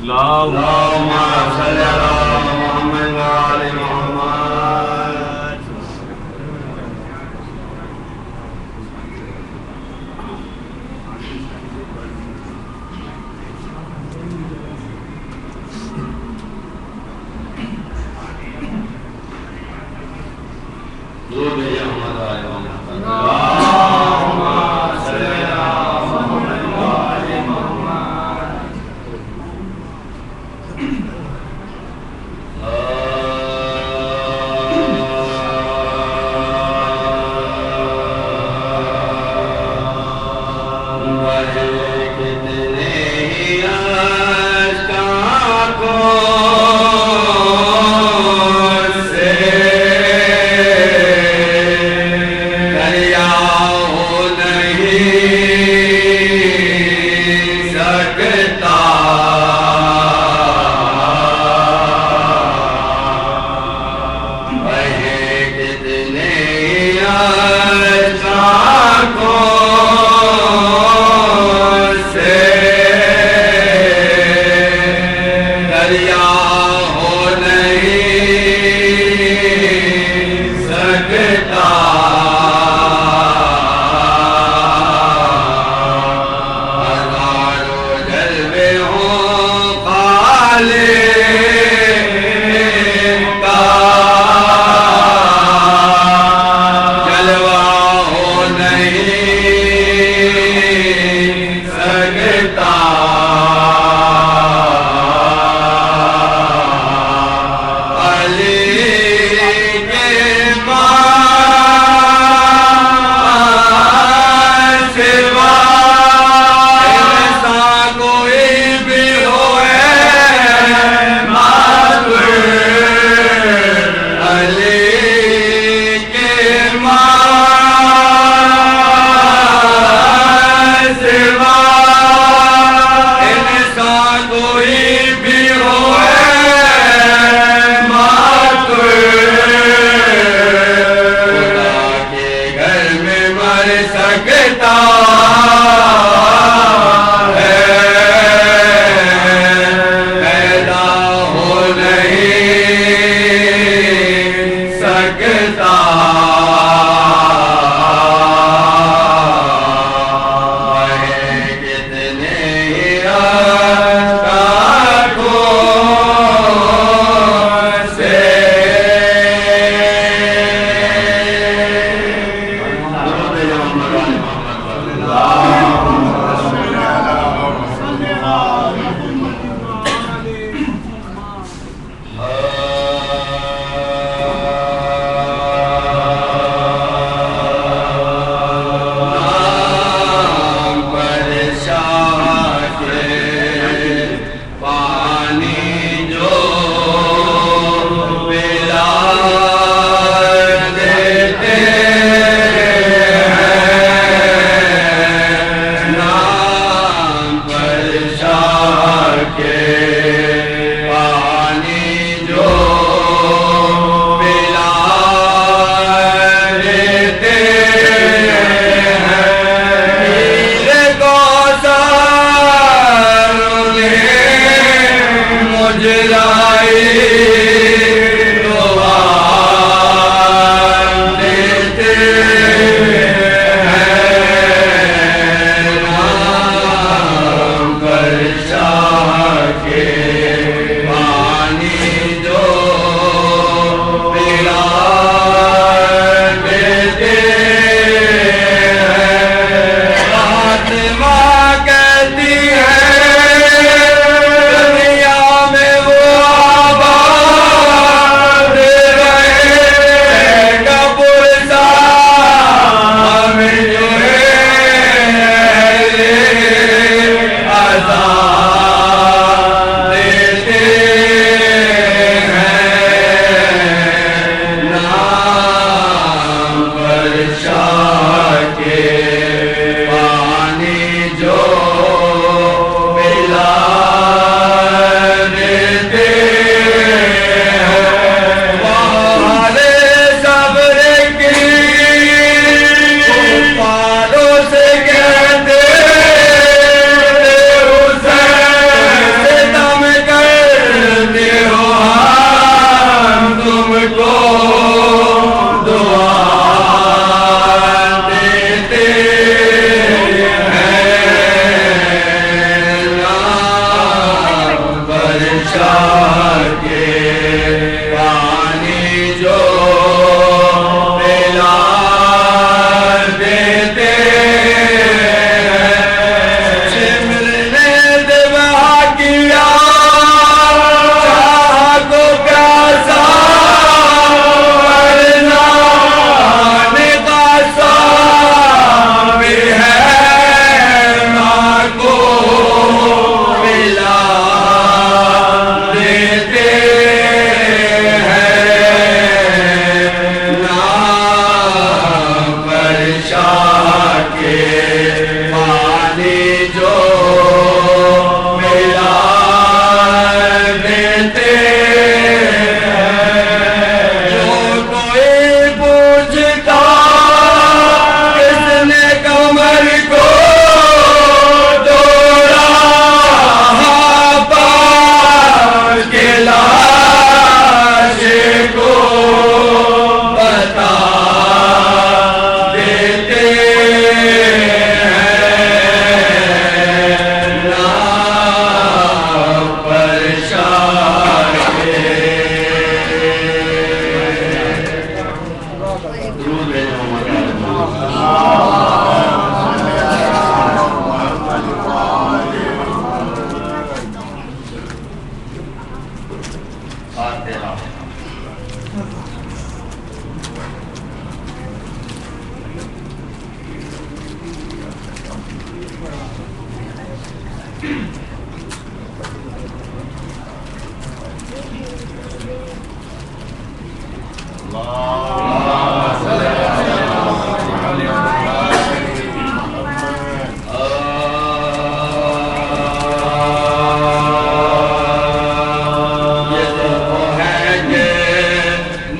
اللهم صل على محمد وعلى محمد. درود یا محمد وعلى محمد. اللهم صل على محمد وعلى محمد.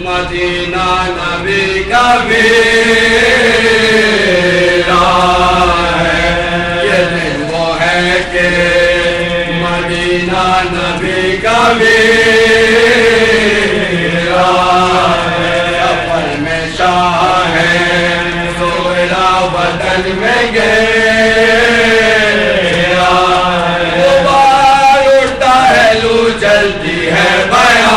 مدینہ نبی کا ویرا ہے، یہ دن وہ ہے کہ مدینہ نبی کا ویرا ہے، سفر میں شاہ ہے سوئرا وطن میں گیا ہے، غبار اٹھتا ہے لو چلتی ہے بیان،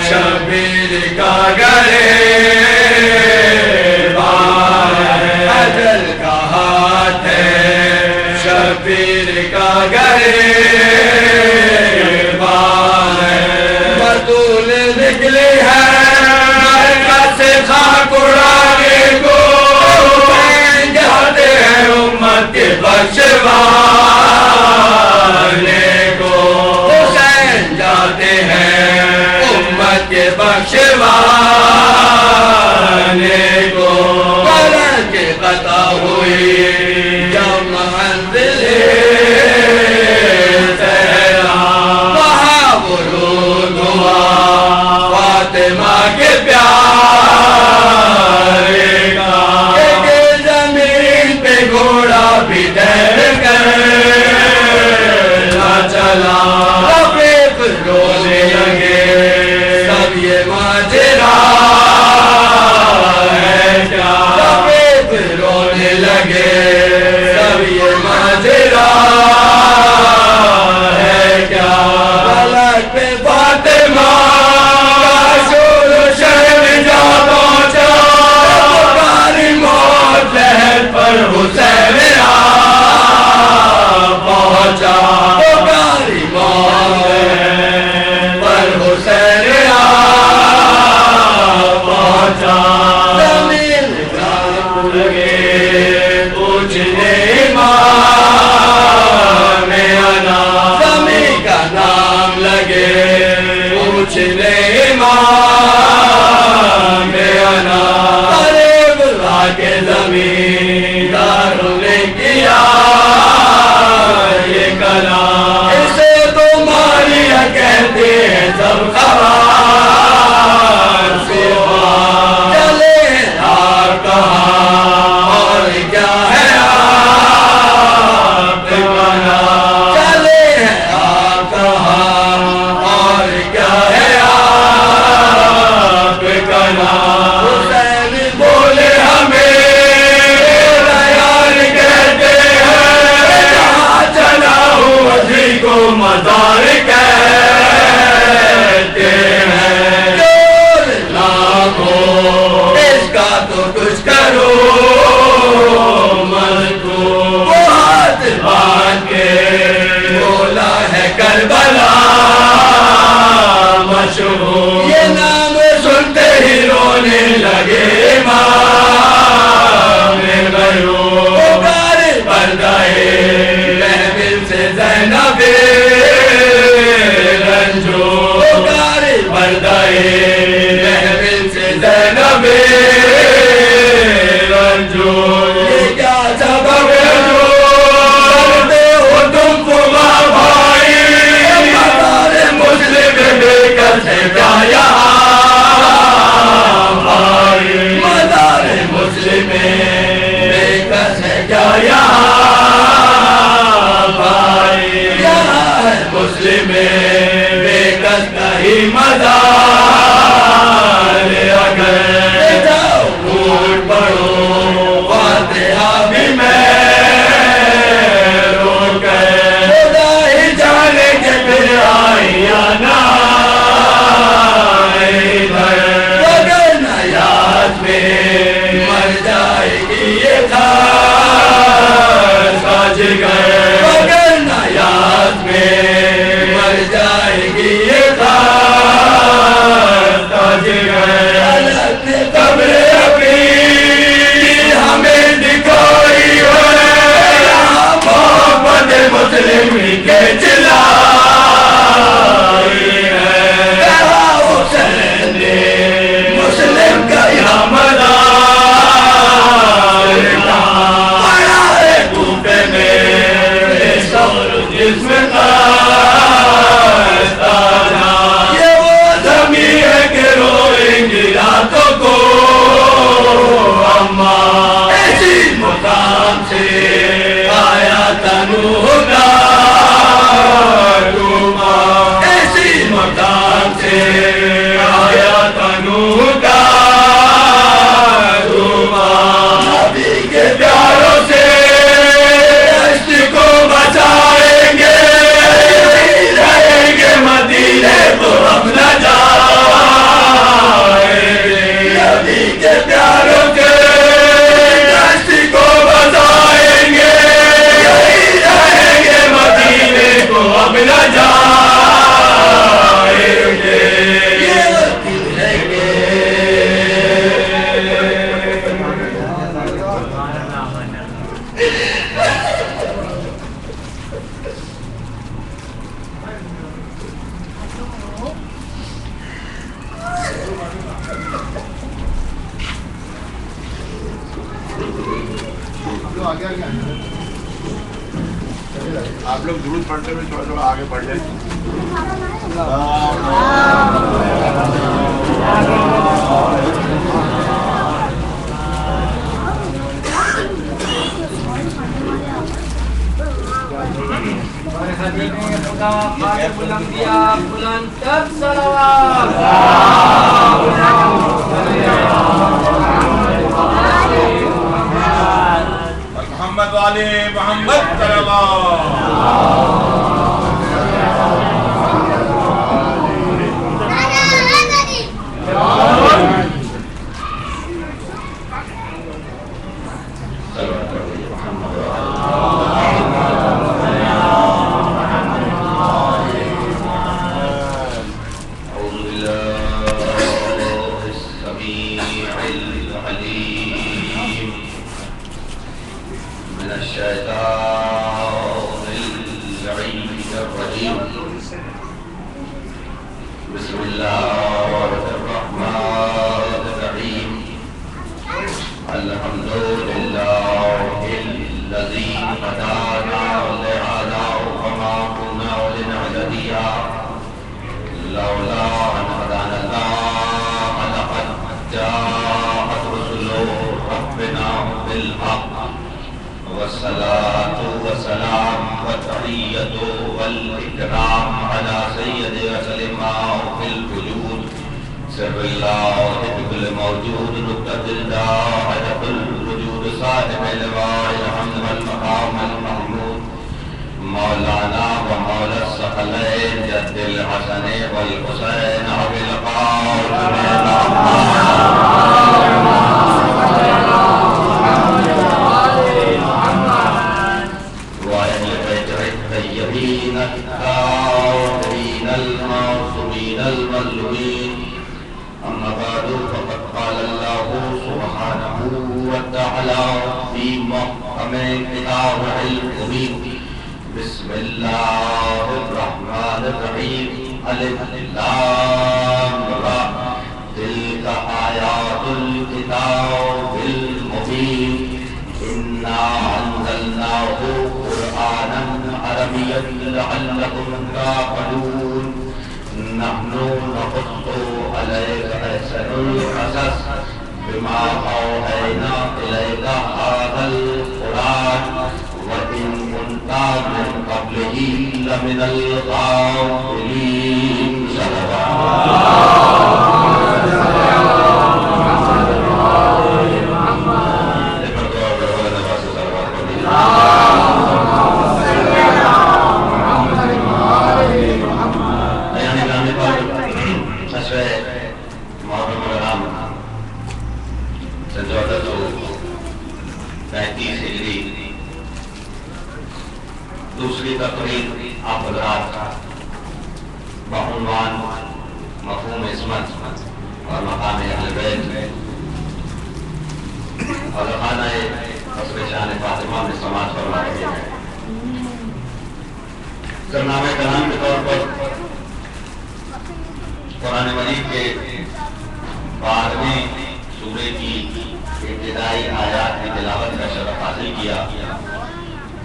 شبیر کا گریبان ہے، اجل کا ہاتھ ہے شبیر کا گریبان ہے، بطول نکلی ہے مرکز سے خاک اڑانے کو، جاتے ہیں امت کے بخشوانے کو، حسین جاتے ہیں کے بخشوانے کو، قلم کے قطع ہوئی جب منزل تیرا، وہاں ورود ہوا فاطمہ کے پیارے کا، کہ زمین پہ گھوڑا بھی تیر کر چلا، رفیق رونے لگے یہ ماجرا ہے کیا، رفیق رونے لگے سب یہ ماجرا ہے کیا، فلک پہ فاطمہ کا شور و شہر جا پہنچا، پکاری موت لہر پر حسین آ پہنچا، پکاری موت پر حسین زمین کا لگے پوچھنے امام انا، زمین کا نام لگے پوچھنے امام انا، قریب لا کے زمینداروں نے کیا یہ کلام، اسے تو ماریہ کہتے ہیں سب خبر اور کیا ہے آپ کہاں، چلے ہیں آپ کہاں اور کیا ہے آپ کہاں، حسین بولے ہمیں یار کہتے ہیں، جہاں چلا ہوں اسی کو مزار کہتے ہیں، جور لاکھوں اس کا تو کچھ کرو من کو، وہ ہاتھ باندھ کے بولا ہے کربلا مشہور، یہ نام سنتے ہی رونے لگے امام غیور، پکار پردائے محفل سے زینب رنجو، پکار پردائے محفل سے زینب رنجو، یہ کیا سبب ہے جو کرتے ہو تم فما بھائی، مدار مسلم بے کس ہے کیا یہاں بھائی، مدار مسلم بے کس ہے کیا یہاں بھائی، یہاں ہے مسلم بے کس کا ہی مدار، اگر پھوٹ پڑو فاتحہ بھی میں رو کر، خدا ہی جانے کے پھر آئی یا نہ ادھر، اگر نہ یاد میں مر جائے گی یہ خاص جگر، اگر نہ یاد میں مر جائے گی یہ خاص جگر، قبر اپنی کے پیاروں کے کشتی کو بسائیں گے یہی رہیں گے مدینے کو اب نہ جائیں گے آپ لوگ درود پڑھتے ہوئے تھوڑا تھوڑا آگے بڑھ جائیں. محمد والے محمد بسم الله الرحمن الرحيم الحمد لله الذي هدانا لهذا وما كنا لنهتدي لولا أن هدانا الله لقد جاءت رسل ربنا بالحق والصلاة والسلام والتحية والإكرام على سيد الأسلماء في الوجود سر الله بكل موجود نقطة الداعية الوجود صاحب اللواء الحمد والمقام المحمود مولانا ومولى الثقلين جد الحسن والحسين أبي القاسم الطيبين الطاهرين المعصومين المظلومين أما بعد فقد قال الله سبحانه وتعالى في محكم كتابه المبين بسم الله الرحمن الرحيم ألف لام را تلك آيات الكتاب المبين إنا أنزلناه قرآنا عربيا لعلكم تعقلون نحن نقص عليك أحسن القصص بما أوحينا إليك هذا القرآن وإن كنت من قبله لمن الغافلين دوسری تقریر آپ حضرات بعنوان مفہوم عصمت اور مقام اہل بیت اور خانہ قصر شان فاطمہ میں سماعت فرما رہے ہیں. سرنامہ کلام کے طور پر قرآن مجید کے 12ویں سورے کی ابتدائی آیات کی تلاوت کا شرف حاصل کیا.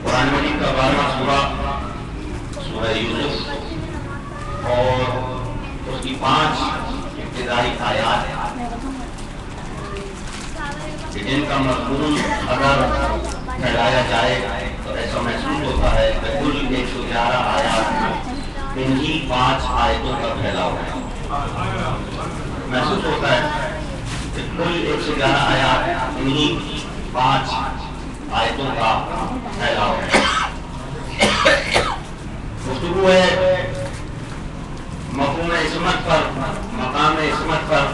قرآن مجید کا 12واں سورہ سورہ یوسف اور اس کی 5 ابتدائی آیات جن کا مضمون اگر پھیلایا جائے تو ایسا محسوس ہوتا ہے کہ کل 111 آیات انہی 5 آیتوں کا پھیلاؤ ہے. محسوس ہوتا ہے کہ کل 111 آیات انہی 5 آیتوں کا پھیلاؤ ہے. گفتگو ہے مفہوم عصمت پر، مقام عصمت پر.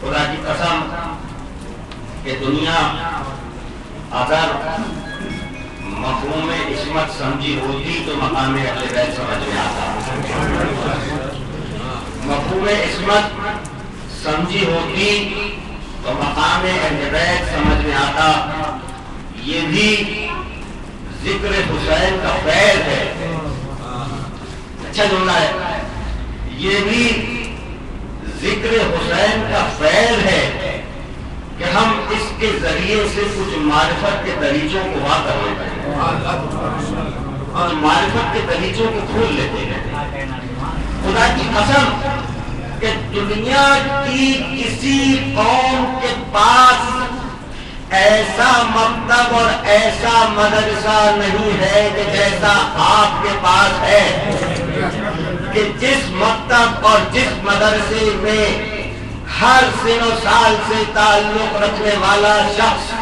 خدا کی قسم کہ دنیا اگر مفہوم عصمت سمجھی ہوتی تو مقام اہل بیت سمجھ میں آتا. مفہوم عصمت سمجھی ہوتی تو مقام اہل بیت سمجھ میں آتا. یہ بھی ذکر حسین کا فیض ہے. اچھا جملہ ہے. یہ بھی ذکر حسین کا فیض ہے کہ ہم اس کے ذریعے سے کچھ معرفت کے دریچوں کو واقع ہوتے ہیں, اور معرفت کے دریچوں کو کھول لیتے ہیں. خدا کی قسم کہ دنیا کی کسی قوم کے پاس ایسا مکتب اور ایسا مدرسہ نہیں ہے کہ جیسا آپ کے پاس ہے, کہ جس مکتب اور جس مدرسے میں ہر سن و سال سے تعلق رکھنے والا شخص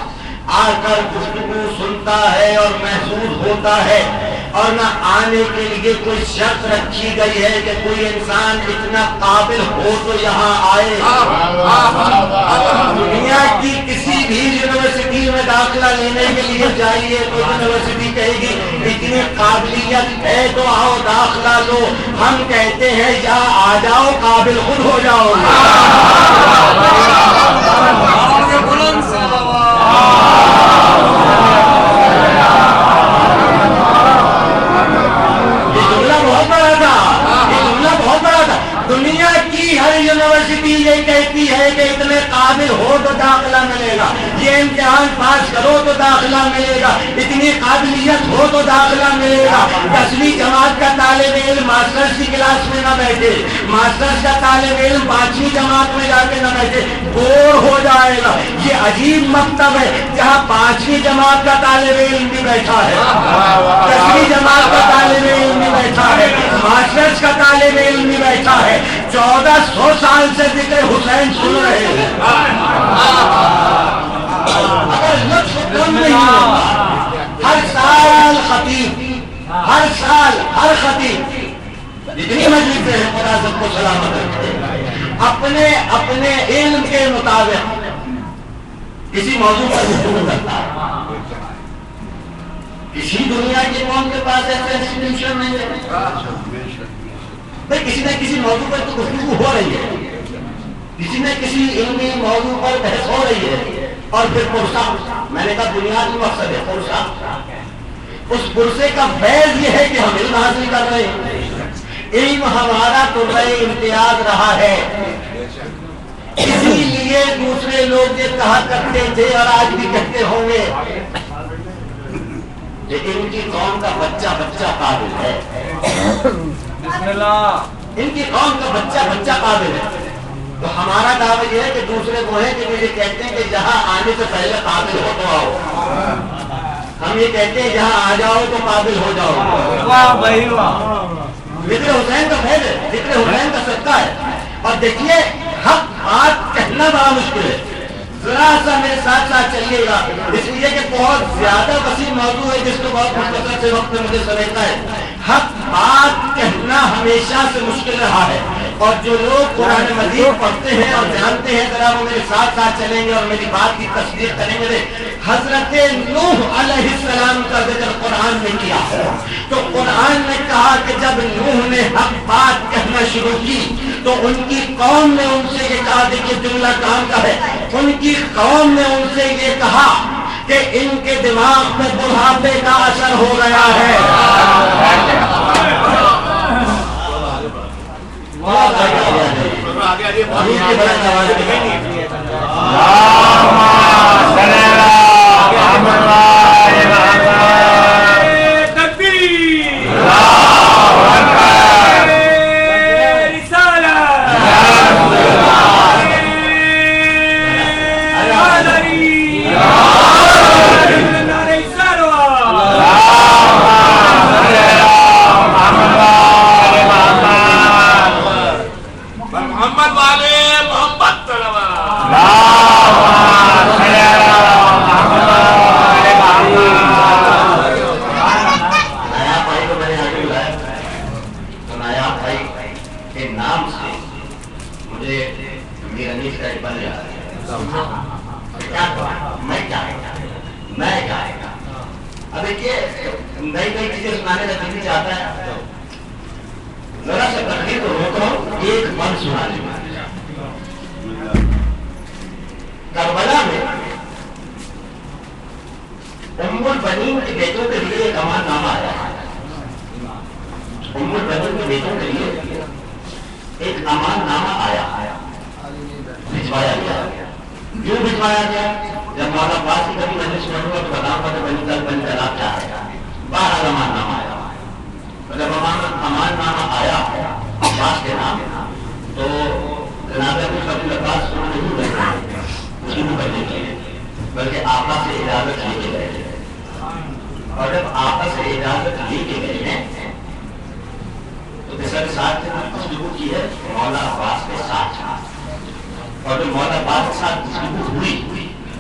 آ کر گفتگو سنتا ہے اور محسوس ہوتا ہے, اور نہ آنے کے لیے کوئی شرط رکھی گئی ہے کہ کوئی انسان اتنا قابل ہو تو یہاں آئے. دنیا کی کسی بھی یونیورسٹی میں داخلہ لینے کے لیے جائیے تو یونیورسٹی کہے گی اتنی قابلیت ہے تو آؤ داخلہ لو. ہم کہتے ہیں یہاں آ جاؤ, قابل خود ہو جاؤ. دنیا کی ہر یونیورسٹی یہ کہتی ہے کہ اتنے قابل ہو تو داخلہ ملے گا, یہ امتحان پاس کرو تو داخلہ ملے گا, اتنی قابلیت ہو تو داخلہ ملے گا. 10ویں جماعت کا طالب علم ماسٹرز کی کلاس میں نہ بیٹھے, ماسٹرز کا طالب علم 5ویں جماعت میں جا کے نہ بیٹھے, بور ہو جائے گا. یہ عجیب مکتب ہے جہاں 5ویں جماعت کا طالب علم بھی بیٹھا ہے, 10ویں جماعت کا طالب علم بھی بیٹھا ہے, ماسٹرز کا طالب علم بھی بیٹھا ہے. 1400 سال سے ذکر حسین سن رہے ہیں. اگر لطف کم نہیں ہوگا, ہر سال خطیب, ہر سال ہر خطیب جتنی مجلسیں ہیں خدا سب کو سلامت رکھے, اپنے اپنے علم کے مطابق کسی موضوع پر گفتگو کرتا ہے. کسی دنیا کے قوم کے پاس ایسا انسٹیٹیوشن نہیں ہے. کسی نہ کسی موضوع پر تو گفتگو ہو رہی ہے, کسی نہ کسی علمی موضوع پر بحث ہو رہی ہے, اور پھر پرسہ. میں نے کہا بنیادی مقصد ہے پرسہ. اس پرسے کا فیض یہ ہے کہ ہم علم حاصل کر رہے ہیں. علم ہمارا تو نئے امتیاز رہا ہے, اسی لیے دوسرے لوگ یہ کہا کرتے تھے اور آج بھی کہتے ہوں گے کہ ان کی قوم کا بچہ بچہ قابل ہے. بسم اللہ, ان کی قوم کا بچہ بچہ قابل ہے. تو ہمارا دعویٰ یہ ہے کہ دوسرے وہ ہیں کہ مجھے کہتے ہیں کہ جہاں آنے سے پہلے قابل ہو تو آؤ. ہم یہ کہتے ہیں جہاں آ جاؤ تو قابل ہو جاؤ. واہ بھائی واہ. ذکر حسین کا فیض ہے, ذکر حسین کا صدقہ ہے. اور دیکھیے حق بات کہنا بڑا مشکل ہے. ذرا سا میرے ساتھ ساتھ چلیے گا, اس لیے کہ بہت زیادہ وسیع موضوع ہے جس کو بہت مختصر سے وقت میں مجھے سمجھنا ہے. حق بات کہنا ہمیشہ سے مشکل رہا ہے, اور جو لوگ قرآن مجید پڑھتے ہیں اور جانتے ہیں ذرا وہ میرے ساتھ ساتھ چلیں گے اور میری بات کی تصدیق کریں گے. حضرت نوح علیہ السلام کا ذکر قرآن میں کیا, تو قرآن نے کہا کہ جب نوح نے حق بات کہنا شروع کی تو ان کی قوم نے ان سے یہ کہا, دیکھیے جملہ کام کا ہے, ان کی قوم نے ان سے یہ کہا کہ ان کے دماغ میں بڑھاپے کا اثر ہو گیا ہے. دیکھیے نئی نئی چیزیں سنانے کا دل چاہتا ہے، ذرا سا تقریر کو روکو، ایک من سنانے میں کربلا میں ام البنین کے بیٹوں کے لیے ایک امان نامہ آیا ہے. ام البنین کے بیٹوں کے لیے ایک امان نامہ آیا، بھجوایا گیا. کیوں بھجوایا گیا؟ جب مولا عباس کی کبھی مجلس میں ہوا تو بتاؤں گا کہ بنی طلاق کیا ہے. باہر امان نامہ آیا. جب امان نامہ آیا عباس کے نام تو جناب ابو عباس کو نہیں بیٹھے اس کی کرنے کے لیے، بلکہ آقا سے اجازت لے کے گئے. اور جب آقا سے اجازت لے کے گئے ہیں تو کسر ساتھ گفتگو کی ہے مولا عباس کے ساتھ. اور جو مولا عباس کے ساتھ گفتگو ہوئی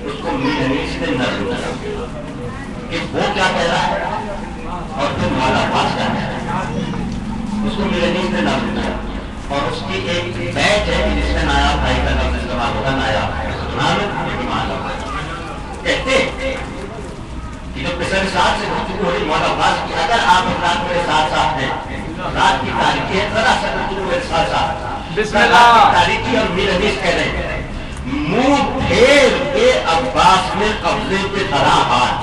اس کو میرنیس نے نظر کیا کہ وہ کیا کہہ رہا ہے اور جو مولا عباس کیا کہہ رہا ہے، اس کو میرنیس نے نظر کیا. اور اس کی ایک بیت ہے جس میں نایاب بھائی کا لفظ استعمال ہوگا، نایاب کہتے کہ جو کسر ساتھ سے گفتگو ہوئی مولا عباس کی، اگر آپ رات میرے ساتھ ساتھ ہیں، رات کی تاریخی ہے، ذرا سا گفتگو میرے ساتھ ساتھ، بسم اللہ تاریخی اور میر حدیث کہہ رہے ہیں منہ پھیر کے عباس نے قبضے پہ دھرا ہاتھ.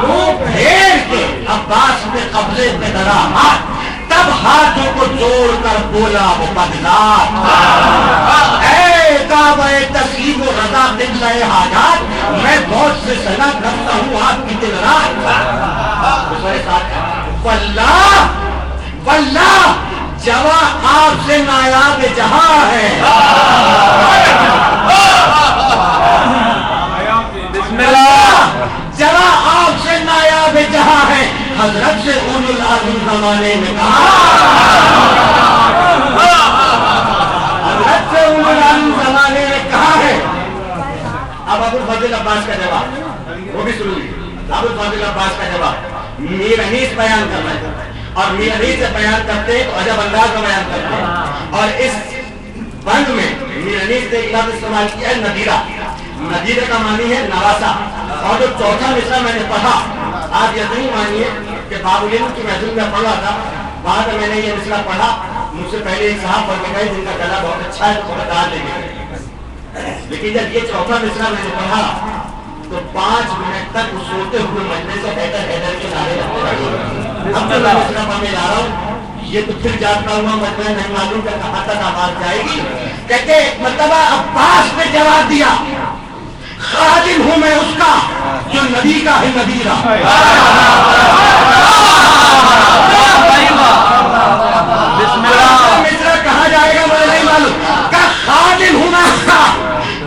منہ پھیر کے عباس نے قبضے پہ دھرا ہاتھ، تب ہاتھوں کو جوڑ کر بولا وہ بدنات، اے کعبہ تسلیم و رضا قبلہ حاجات، میں بہت سے سند رکھتا ہوں آپ کی دل رات. واللہ واللہ جواں آپ سے نایاب جہاں ہے. بسم اللہ جواں آپ سے نایاب جہاں ہے. حضرت سے اولو العزم زمانے میں کہا، حضرت سے اولو العزم زمانے میں کہا ہے. اب ابو الفضل عباس کا جواب وہ بھی سنو گی. ابو الفضل عباس کا جواب میر انیس بیان کر رہے ہیں، اور میر انیس سے بیان کرتے ہیں تو عجب انداز میں بیان کرتے ہیں. اور اس بند میں میر انیس نے ایک لفظ استعمال کیا ہے نذیرہ. نذیرہ کا معنی ہے نواسا. اور جو چوتھا مصرع میں نے پڑھا، آپ یقین مانیے کہ باب العلم کی محفل میں پڑھ رہا تھا، بعد میں نے یہ مصرع پڑھا، مجھ سے پہلے ایک صاحب پڑھ کے گئے جن کا گلا بہت اچھا ہے تو بتا لے گئے. لیکن جب یہ چوتھا مصرع میں نے پڑھا تو 5 منٹ تک سوتے ہوئے مجلس سے حیدر کے نعرے لگتے رہے. اب جو میں مصرع پڑھنے جا رہا ہوں یہ تو پھر جاتا ہوا مجمع نہیں معلوم کہ کہاں تک آواز جائے گی. کہتے ایک مرتبہ عباس نے جواب دیا، خادم ہوں میں اس کا جو نبی کا ہے نذیرہ. بسم اللہ مصرع کہاں جائے گا مجھے نہیں معلوم. کہ خادم ہوں میں اس کا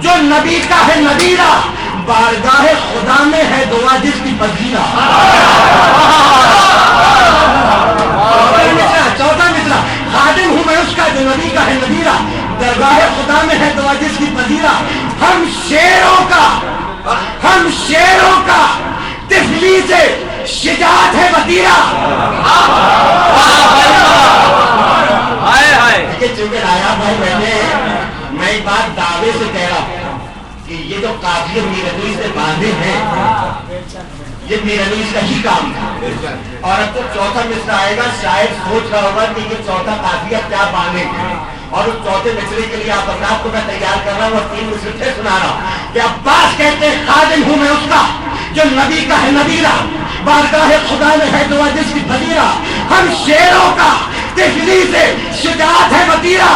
جو نبی کا ہے نذیرہ، بارگاہ خدا میں ہے دعا جس کی پذیرہ. چوتھا مصرع خادم ہوں میں اس کا جو نبی کا ہے نذیرہ، درگاہ خدا میں ہے دعا جس کی پذیرہ. ہم شیروں کا طفلی سے شجاعت ہے وطیرہ. چونکہ رایا بھائی بیٹھے ہیں، میں ایک بات دعوے سے کہہ رہا ہوں کہ یہ جو قافیے میر انیس سے باندھے ہیں یہ میر انیس کا ہی کام تھا. اور اب تو چوتھا مصرع آئے گا، شاید سوچ رہا ہوگا کہ یہ چوتھا قافیہ کیا باندھیں گے. اور اس چوتھے مصرے کے لیے آپ افراد کو میں تیار کر رہا ہوں اور 3 مصرے پھر سنا رہا ہوں کہ عباس کہتے ہیں خادم ہوں میں اس کا جو نبی کا ہے نذیرہ، بارگاہ خدا میں ہے دعا جس کی پذیرہ. ہم شیروں کا طفلی سے شجاعت ہے وطیرہ.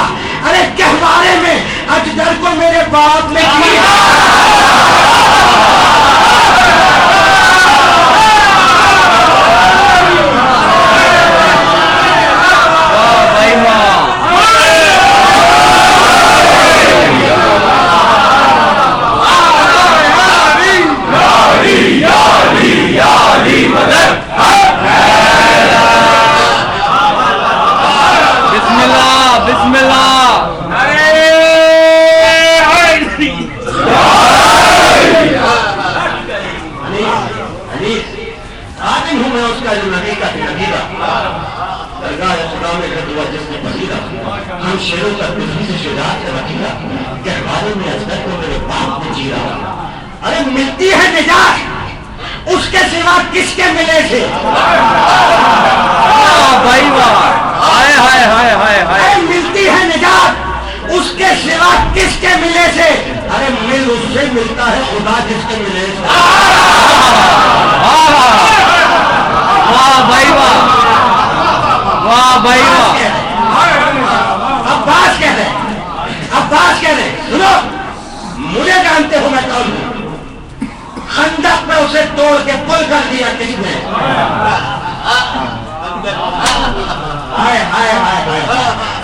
ارے کہوارے میں اجدر کو میرے باپ نے کیا. بسم اللہ ہم شیروں کا دل سے شجاعت سے رکھیلا کہ ہمارے میں اصغر کو میرے باپ نے جی رہا. ارے ملتی ہے نجات اس کے سوا کس کے ملے تھے؟ بھائی ارے ملتی ہے نجات اس کے سوا کس کے ملے تھے؟ ارے مل اس سے ملتا ہے خدا جس کے ملے تھے. واہ بھائی واہ، واہ بھائی واہ. عباس کہہ رہے عباس کہہ رہے سنو، مجھے جانتے ہو میں کون ہوں. خندق میں اسے توڑ کے پل کر دیا کس نے؟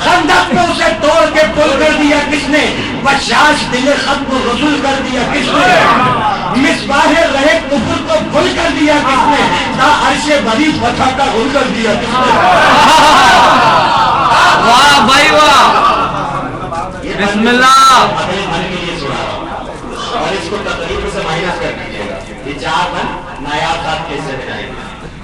خندق میں اسے توڑ کے پل کر دیا کس نے؟ بشاش دل ختم رسول کر دیا کس نے؟ مصباح رہے کفر کو بھول کر دیا کس نے؟ تا عرش بری فتح کا گل کر دیا کس نے؟ واہ بھائی واہ، بسم اللہ. اور اس کو تقریب سے مائنس کر دیجیے گا. یہ 4 من نایاب صاحب کے حصے میں جائیں گے.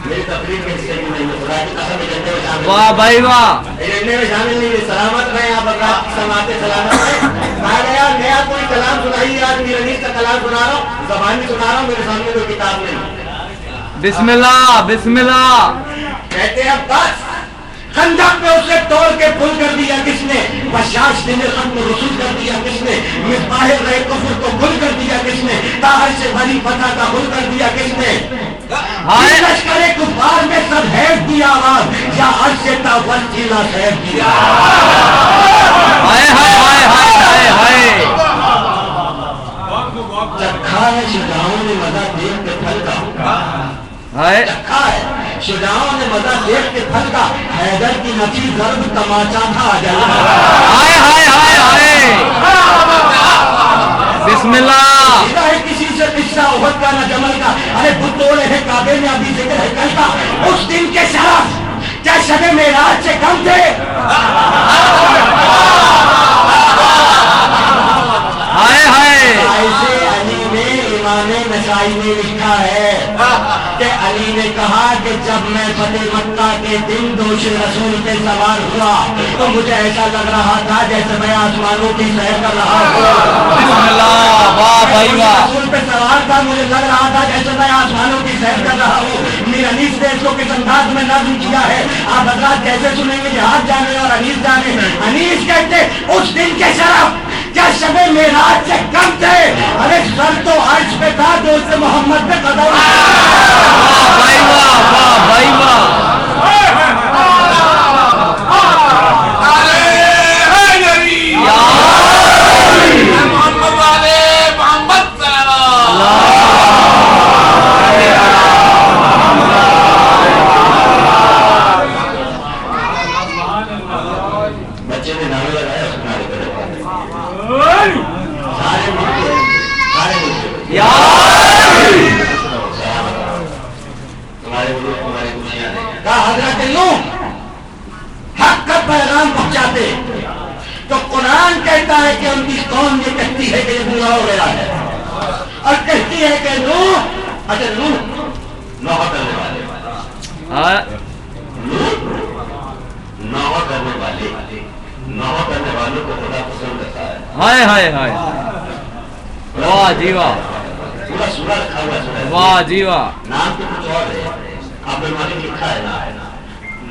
میری تقریب کے حصے میں نہیں ہے. خدا کی قسم ایجنڈے میں شامل. واہ بھائی واہ، ایجنڈے میں شامل نہیں ہے. سلامت رہیں آپ حضرات کی سماعت سلامت رہیں. کہا گیا نیا کوئی کلام سنائیے. آج میر انیس کا کلام سنا رہا ہوں، زبانی سنا رہا ہوں، میرے سامنے کوئی کتاب نہیں. بسم اللہ بسم اللہ. کہتے ہیں بس خندق میں اسے توڑ کے پھل کر دیا کس نے؟ بشاش دل ختم رسول کر دیا کس نے؟ مصباح رہے کفر کو بھول کر دیا کس نے؟ طاہر سے بری فتح کا بھول کر دیا کس نے؟ لشکر کفار میں سب حیف کی آواز یا عرش سے تاول چیلا خیف کی ہائے ہائے ہائے ہائے ہائے. چکھا ہے شجاعوں نے مزہ دیکھ کے پھل کا. چکھا ہے شجاعوں نے مزہ دیکھ کے پھل کا. حیدر کی نفی ضرب تماچا تھا اجل. ہائے ہائے ہائے ہائے، بسم اللہ. ہے کسی سے قصہ احد کا نہ جمل کا. ارے بتوڑے ہیں کعبے میں ابھی ذکر ہے کل کا. اس دن کے شرف کیا شب معراج سے کم تھے؟ ہائے ہائے. ایسے علی نے امام نسائی نے لکھا ہے کہ علی نے کہا کہ جب میں فتح مکہ کے دن دوش رسول پہ سوار ہوا تو مجھے ایسا لگ رہا تھا جیسے میں آسمانوں کی سیر کر رہا ہوں. بسم اللہ. واہ بھائی واہ. رسول پہ سوار تھا، مجھے لگ رہا تھا جیسے میں آسمانوں کی سیر کر رہا ہوں. میر انیس نے اس کو کس انداز میں نظم کیا ہے آپ حضرات جیسے سنیں گے جہاد جانے اور انیس جانے. انیس کہتے اس دن کے شرف کیا شب معراج سے کم تھے؟ ارے سر تو عرش پہ تھا جو اس سے محمد پہ قدم. واہ بھائی واہ، واہ بھائی واہ. بچے نے نام لگایا حضرت نوح حق کا پیغام پہنچاتے تو قرآن کہتا ہے کہ ان کی قوم یہ کہتی ہے کہ یہ برا ہو گیا ہے اور کہتی ہے کہ نوح اچھا نوح کرنے والے نوح کرنے والوں کو خدا پسند کرتا ہے. ہائے ہائے ہائے، واہ جی واہ، پورا سورہ رکھا ہوا ہے. واہ جی واہ. نام تو کچھ اور ہے، آپ نے مالک لکھا ہے نا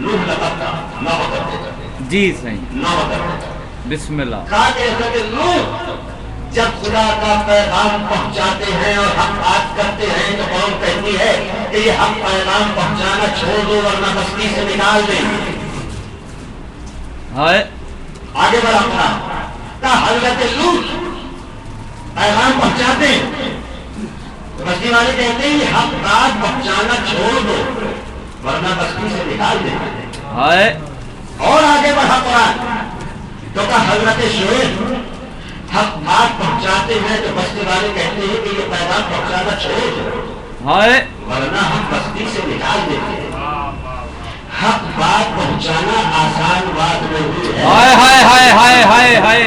نوح لقب کا نوح کرتے تھے. جی صحیح. نوح کرتے تھے. بسم اللہ. کہا کہ نوح جب خدا کا پیغام پہنچاتے ہیں اور حق بات کرتے ہیں تو قوم کہتی ہے کہ یہ حق پیغام پہنچانا چھوڑ دو ورنہ بستی سے نکال دیں. ہائے آگے بڑھا کہا حضرت لوط پیغام پہنچاتے ہیں تو بستی والے کہتے ہیں یہ حق بات پہنچانا چھوڑ دو ورنہ بستی سے نکال دیں. ہائے اور آگے بڑھا قرآن تو کہا حضرت شعیب حق بات پہنچاتے ہیں تو بستی والے کہتے ہیں کہ یہ پیغام پہنچانا چھوڑ دو ہائے ورنہ ہم بستی سے نکال دیتے ہیں. حق بات پہنچانا آسان بات نہیں ہے. ہائے ہائے ہائے ہائے ہائے ہائے.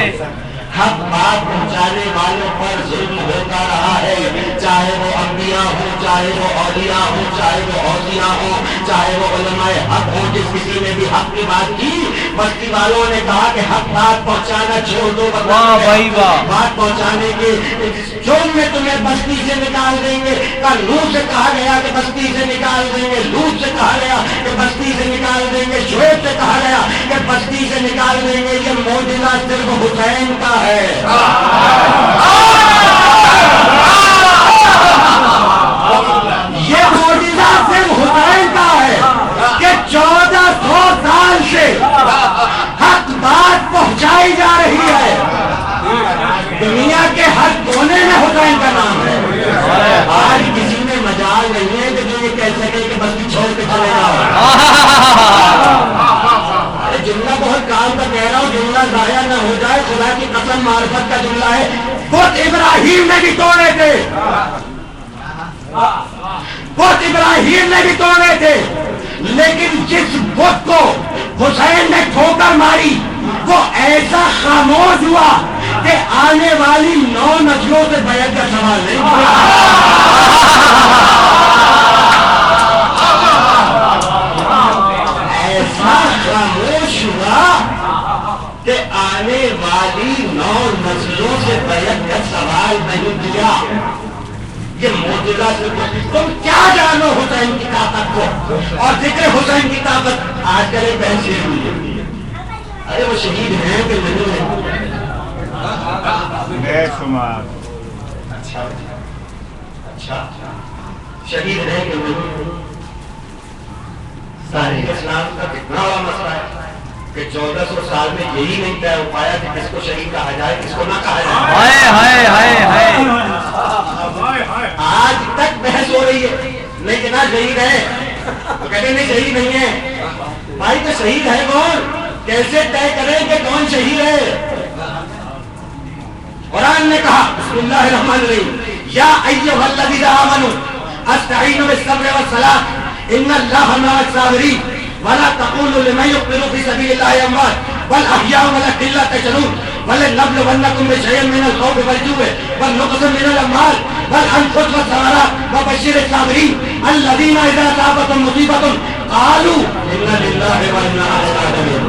حق بات پہنچانے والوں پر ظلم ہوتا رہا ہے چاہے وہ انبیاء ہوں چاہے وہ اولیاء ہو, چاہے وہ اوزیا ہو, چاہے وہ علماء حق ہو, جس کسی نے بھی حق کی بات کی, بستی والوں نے کہا کہ حق بات پہنچانا چھوڑ دو, بات پہنچانے کے جرم میں تمہیں بستی سے نکال دیں گے. نوح سے کہا گیا کہ بستی سے نکال دیں گے, لوط سے کہا گیا کہ بستی سے نکال دیں گے, شعیب سے کہا گیا کہ بستی سے نکال دیں گے. یہ معجزہ صرف حسین کا ہے. یہ معجزہ صرف حسین کا ہے کہ 1400 سال سے حق بات پہنچائی جا رہی ہے. دنیا کے ہر کونے میں حسین کا نام ہے. آج کسی میں مجال نہیں ہے کہ جو یہ کہہ سکے کہ بستی چھوڑ کے چلے جاؤ. جملہ بہت کام کا کہہ رہا ہوں, جملہ ضائع نہ ہو جائے. خدا کی قسم معرفت کا جملہ ہے. بت ابراہیم نے بھی توڑے تھے, بت ابراہیم نے بھی توڑے تھے, لیکن جس بت کو حسین نے ٹھوکر ماری وہ ایسا خاموش ہوا کہ آنے والی 9 نسلوں سے بیعت کا سوال نہیں. ایسا خاموش ہوا کہ آنے والی 9 نسلوں سے بیعت کا سوال نہیں کیا. یہ معجزہ سے تم کیا جانو حسین کی طاقت کو, اور ذکر حسین کی طاقت آج کل ایک بہن شہید ہوئی. ارے وہ شہید ہیں کہ نہیں ہیں؟ بے شمار. اچھا شہید ہیں کہ نہیں؟ تاریخ اسلام کا کتنا بڑا مسئلہ ہے کہ 1400 سال میں یہی نہیں طے ہو پایا کہ کس کو شہید کہا جائے, کس کو نہ کہا جائے. آج تک بحث ہو رہی ہے, نہیں جناب شہید ہے, تو کہتے نہیں شہید نہیں ہے. بھائی تو شہید ہے کون, کیسے طے کریں کہ کون شہید ہے؟ قرآن نے کہا بسم اللہ الرحمن الرحیم, یا ایھا الذین آمنوا استعینوا بالصبر والصلاۃ ان اللہ مع الصابرین ولا تقولوا لمن يقتل في سبيل الله اموات بل احیاء ولکن لا تشعرون ولنبلونکم بشیء من الخوف والجوع والنقص من الاموال والانفس والثمرات وبشر الصابرین الذین اذا اصابتهم مصیبۃ قالوا انا للہ وانا الیہ راجعون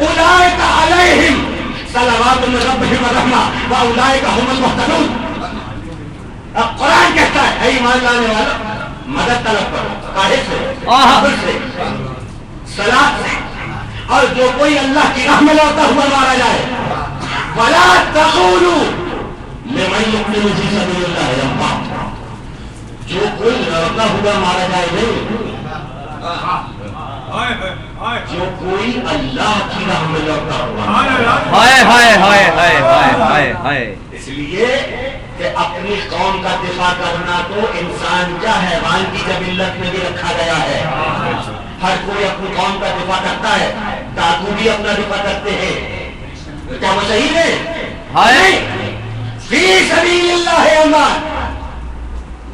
اولئک علیہم صلوات من ربهم ورحمہ واولئک هم المهتدون. قرآن کہتا ہے اے ایمان لانے والا, مدد طلب کرو قاہد سے, صبر سے, صلاۃ سے, اور جو کوئی اللہ کی راہ میں لوٹا ہوا مارا جائے ولا تقولوا لمن يقتل في سبيل الله اموات, جو کوئی لوٹا ہوا مارا جائے نہیں, جو کوئی اللہ کی راہ میں لوٹا ہوا. اس لیے کہ اپنی قوم کا دفاع کرنا تو انسان کا حیوان کی جبلت میں بھی رکھا گیا ہے. ہر کوئی اپنی قوم کا دفاع کرتا ہے, ڈاکو بھی اپنا دفاع کرتے ہیں. کیا وہ صحیح ہے؟ فی سبیل اللہ اموات,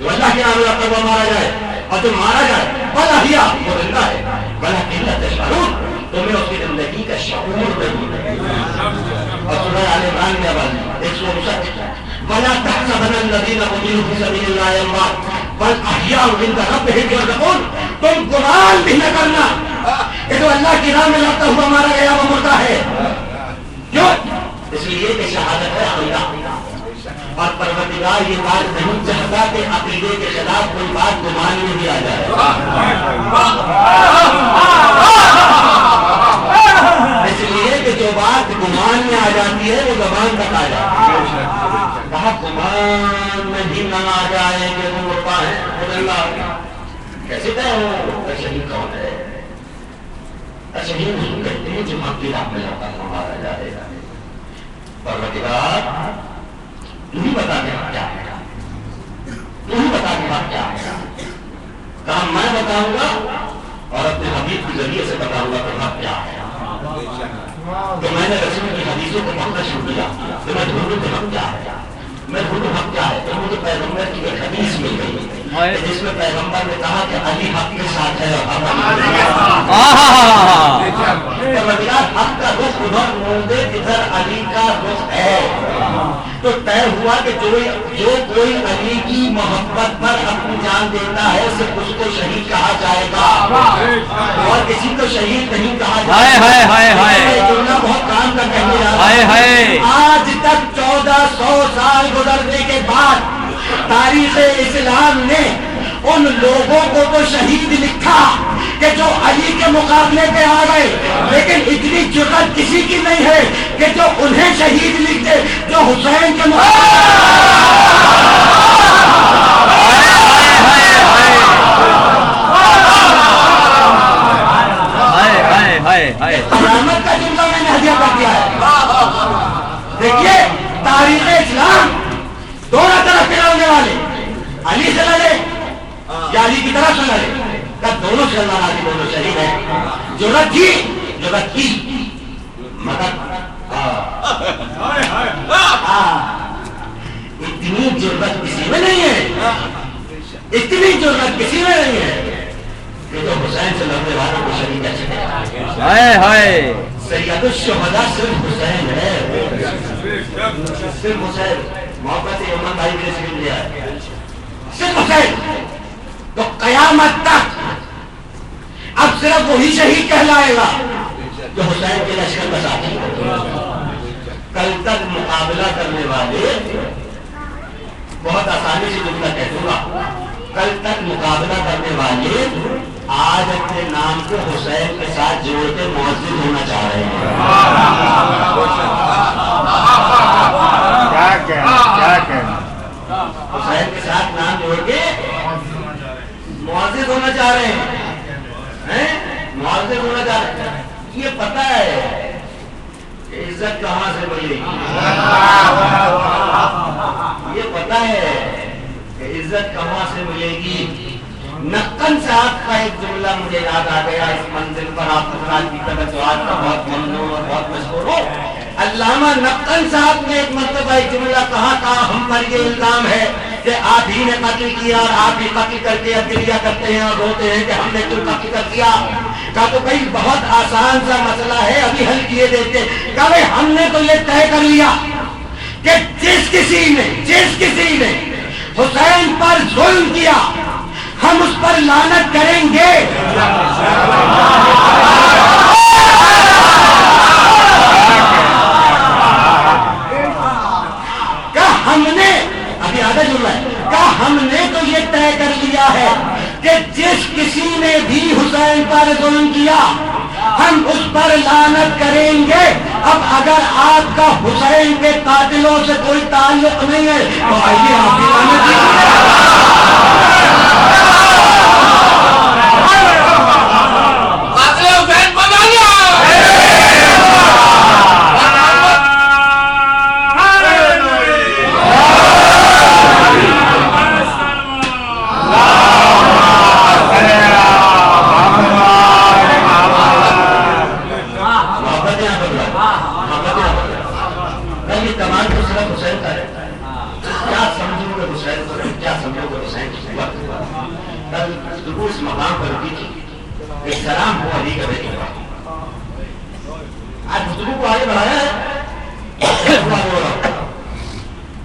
جو اللہ کے نام میں وہ مارا جائے, اور جو مارا جائے بل احیاء وہ زندہ ہے, ولکن لا تشعرون, تمہیں اس کی زندگی کا شعور نہیں ہے. اور سورہ آل عمران میں 159 ولا تحسبن الذين قتلوا في سبيل الله اموات بل احياء عند ربهم يرزقون. تم گمان بھی نہ کرنا کہ جو اللہ کی راہ میں لڑتا ہوا مارا گیا وہ مردہ ہے. کیوں؟ اس لیے کہ شہادت ہے عقیدہ, اور پروردگار یہ بات نہیں چاہتا کہ عقیدے کے خلاف کوئی بات گمان میں بھی آ جائے. اس لیے کہ جو بات گمان میں آ جاتی ہے وہ زبان تک آ جاتی ہے. کہا گمان میں بھی نہ آ جائے کہ وہ مرتا ہے, کیسے طے ہو شہید کون ہے؟ شہید نہیں کہتے ہیں جو حق کی راہ میں لڑتا ہوا مارا جائے. پروردگار تم ہی بتا دے کیا ہے, تم ہی بتا دے کیا ہے. کہا میں بتاؤں گا اور اپنے حبیب کے ذریعے سے بتاؤں گا کہ حق کیا ہے. تو میں نے رسول کی حدیثوں کو پڑھنا شروع کیا کہ میں ڈھونڈوں کہ حق کیا ہے, میں ڈھونڈوں حق کیا ہے. تو مجھے پیغمبر کی ایک حدیث مل گئی جس میں پیغمبر نے کہا کہ علی حق کے ساتھ ہے اور حق کا رخ ادھر موڑے ادھر علی کا رخ ہے. تو طے ہوا کہ جو کوئی علی کی محبت پر اپنی جان دیتا ہے صرف اس کو شہید کہا جائے گا اور کسی کو شہید نہیں کہا جائے گا. بہت کام کا کہنے جا رہا ہے. آج تک 1400 سال گزرنے کے بعد تاریخ اسلام نے ان لوگوں کو تو شہید لکھا کہ جو علی کے مقابلے پہ آ گئے, لیکن اتنی جرأت کسی کی نہیں ہے کہ جو انہیں شہید لکھ دے جو حسین کے قیامت کا جملہ میں نے ہدیہ کر دیا ہے. دیکھیے تاریخ اسلام دونوں طرف کے لڑنے والے علی سے لڑے یا علی کی طرف سے لڑے, تب دونوں سے لڑنا تھی, دونوں شہید ہیں. ضرورت کی مگر اتنی ضرورت کسی میں نہیں ہے, اتنی ضرورت کسی میں نہیں ہے کہ جو حسین سے لڑنے والوں کو شہید کیسے کرے. سید الشہداء صرف حسین ہے, صرف حسین. محبت امام بھائی نے سکھ لیا ہے صرف حسین. تو قیامت تک اب صرف وہی شہید کہلائے گا جو حسین کے لشکر کا ساتھی. کل تک مقابلہ کرنے والے, بہت آسانی سے جملہ کہہ دوں گا, کل تک مقابلہ کرنے والے آج اپنے نام کو حسین کے ساتھ جوڑ کے معزز ہونا چاہ رہے ہیں. حسین کے ساتھ نام جوڑ کے معزز ہونا چاہ رہے ہیں, معزز ہونا چاہ رہے ہیں. یہ پتہ ہے کہ عزت کہاں سے ملے گی, یہ پتہ ہے کہ عزت کہاں سے ملے گی. نقن صاحب کا ایک جملہ مجھے یاد آ گیا اس منزل پر آپ حضرات کی توجہات کا بہت ممنون اور بہت مشہور ہو. علامہ نقن صاحب نے ایک مرتبہ ایک جملہ کہا تھا, ہم پر یہ الزام ہے کہ آپ ہی نے قتل کیا اور آپ ہی قتل کر کے اب گریہ کرتے ہیں اور روتے ہیں کہ ہم نے کیوں قتل کر دیا. کہا تو بھائی بہت آسان سا مسئلہ ہے, ابھی حل کیے دیتے. کہا بھائی ہم نے تو یہ طے کر لیا کہ جس کسی نے حسین پر ظلم کیا ہم اس پر لعنت کریں گے. ہم نے ابھی آدھا جملہ ہے, کہا ہم نے تو یہ طے کر لیا ہے کہ جس کسی نے بھی حسین پر ظلم کیا ہم اس پر لعنت کریں گے. اب اگر آپ کا حسین کے قاتلوں سے کوئی تعلق نہیں ہے تو آئیے آپ کی لعنت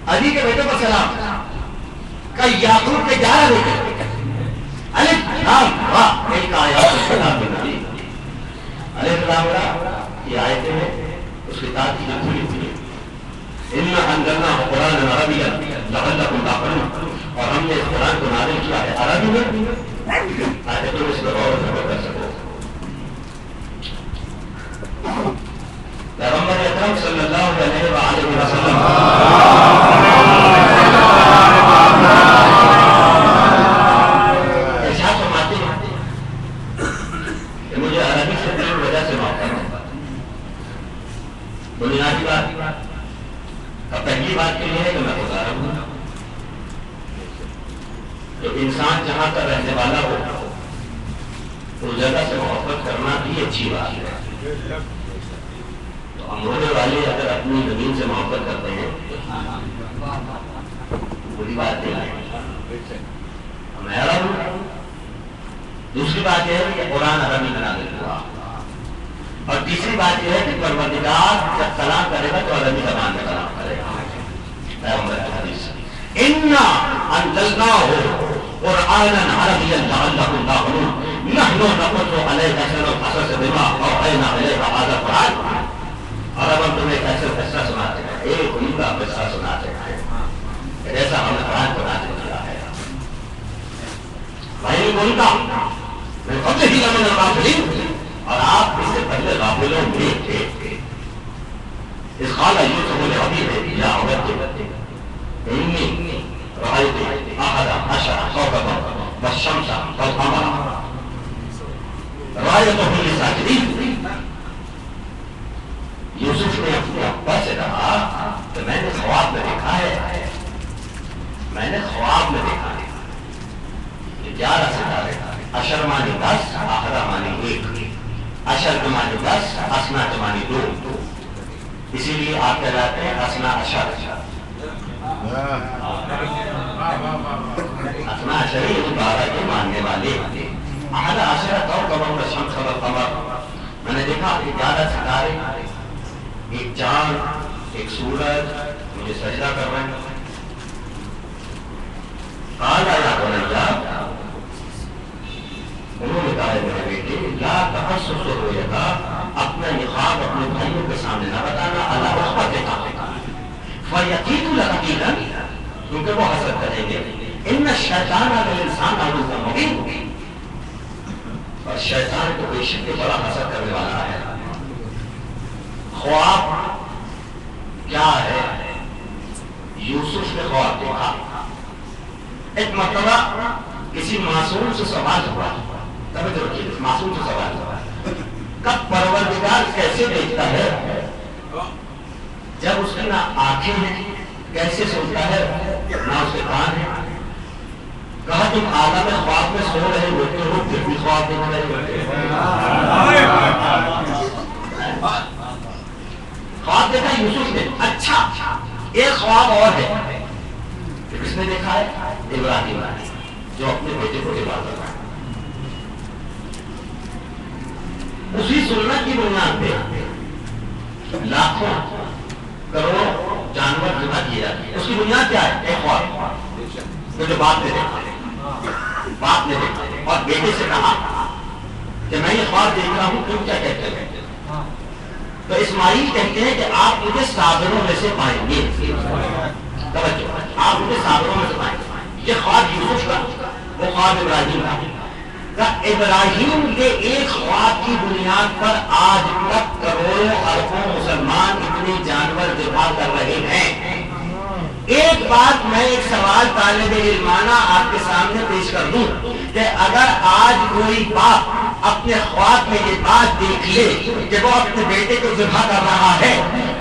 علی کے بیٹے پر سلام کا یعقوب کے 11 بیٹے الف لام را ایک آیات سلام نبی الف لام را یہ آیتیں ہیں اس کتاب کی نقلی ہوئی ہے. اِنَّا أَنزَلْنَاهُ قُرْآنًا عَرَبِيًّا لَعَلَّكُمْ تَعْقِلُونَ, اور ہم نے اس قرآن کو نازل کیا ہے عربی میں تاکہ تم اس پر غور و فکر کر سکو. پیغمبر اکرم صلی اللہ علیہ وآلہ وسلم ارشاد فرماتے ہیں کہ مجھے عربی سے تین وجہ سے موقع ملتا. بنیادی بات اب پہلی بات تو یہ ہے کہ میں بتا رہا ہوں کہ انسان جہاں کا رہنے والا ہو اس جگہ سے محبت کرنا بھی اچھی بات ہے. ہونے والے اگر اپنی زمین سے محبت کرتے ہیں بری بات نہیں ہے. میں عرب ہوں. دوسری بات یہ ہے کہ قرآن عربی میں نازل ہوا. اور تیسری بات یہ ہے کہ پروردگار جب کلام کرے گا تو عربی زبان میں کلام کرے گا. پیغمبر کی حدیث اِنَّا أَنزَلْنَاهُ قُرْآنًا عَرَبِيًّا لَعَلَّكُمْ تَعْقِلُونَ نَحْنُ نَقُصُّ عَلَيْكَ أَحْسَنَ الْقَصَصِ بِمَا أَوْحَيْنَا إِلَيْكَ هَذَا الْقُرْآنَ. اور اب ہم تمہیں ایک ایسا قصہ سناتے ہیں, ایک ان کا قصہ سناتے ہیں جیسا ہم نے قرآن کو نازل کیا ہے. بھائی ان کا میں خود ہی لمن الغافلین, اور آپ اس سے پہلے غافلوں میں تھے. اس قال یوسف لأبیہ یا ابت انی رأیت احد عشر کوكبا والشمس والقمر رأیتهم لي ساجدین. یوسف نے اپنے ابا سے کہا کہ میں نے خواب میں دیکھا ہے, میں نے خواب میں دیکھا ہے 11 ستارے. عشر مانی 10, احد مانی 1, عشر کے معنی 10, اسنا کے معنی 2. اسی لیے آپ کہلاتے ہیں اسنا اشر. اسنا اشری 12 کے ماننے والے. احد عشر کوكبا والشمس والقمر, میں نے دیکھا کہ 11 ستارے, ایک چاند, ایک سورج مجھے سجدہ کر رہے ہیں. قال یا بنی, انہوں نے کہا ہے میرے بیٹے لا تقصص رؤیک, اپنا یہ خواب اپنے بھائیوں کے سامنے نہ بتانا, اللہ رحمت دیتا فیکیدوا لک کیدا, کیونکہ وہ حسد کریں گے. ان الشیطان للانسان عدو مبین, اور شیطان کو بے شک بڑا حسد کرنے والا ہے. خواب کیا ہے؟ یوسف نے خواب دیکھا. ایک مرتبہ کسی معصوم سے سوال ہوا, معصوم سے سوال ہوا کب پروردگار کیسے دیکھتا ہے جب اس کی نہ آنکھیں ہیں, کیسے سنتا ہے نہ اس کے کان ہیں. کہا تم عالم خواب میں سو رہے ہوتے ہو پھر بھی خواب دیکھ رہے ہوتے. خواب دیکھا یوسف نے. اچھا ایک خواب اور ہے, کس نے دیکھا ہے؟ ابراہیم نے, جو اپنے بیٹے کو ذبح کر رہا ہے. اسی سنت کی بنیاد پہ لاکھوں کروڑوں جانور ذبح کیے جاتے ہیں. اس کی بنیاد کیا ہے؟ ایک خواب جو باپ نے دیکھا. باپ نے دیکھا اور بیٹے سے کہا کہ میں یہ خواب دیکھ رہا ہوں, تم کیا کہتے ہیں؟ تو اسماعیل کہتے ہیں کہ آپ مجھے صابروں میں سے پائیں گے. توجہ, آپ مجھے صابروں میں سے پائیں گے. یہ خواب یوسف کا, وہ خواب ابراہیم کا. ابراہیم کے ایک خواب کی بنیاد پر آج تک کروڑوں اربوں مسلمان اتنے جانور ذبح کر رہے ہیں. ایک بات میں ایک سوال طالب علمانہ آپ کے سامنے پیش کر دوں کہ اگر آج کوئی باپ اپنے خواب میں یہ بات دیکھ لے کہ وہ اپنے بیٹے کو ذبح کر رہا ہے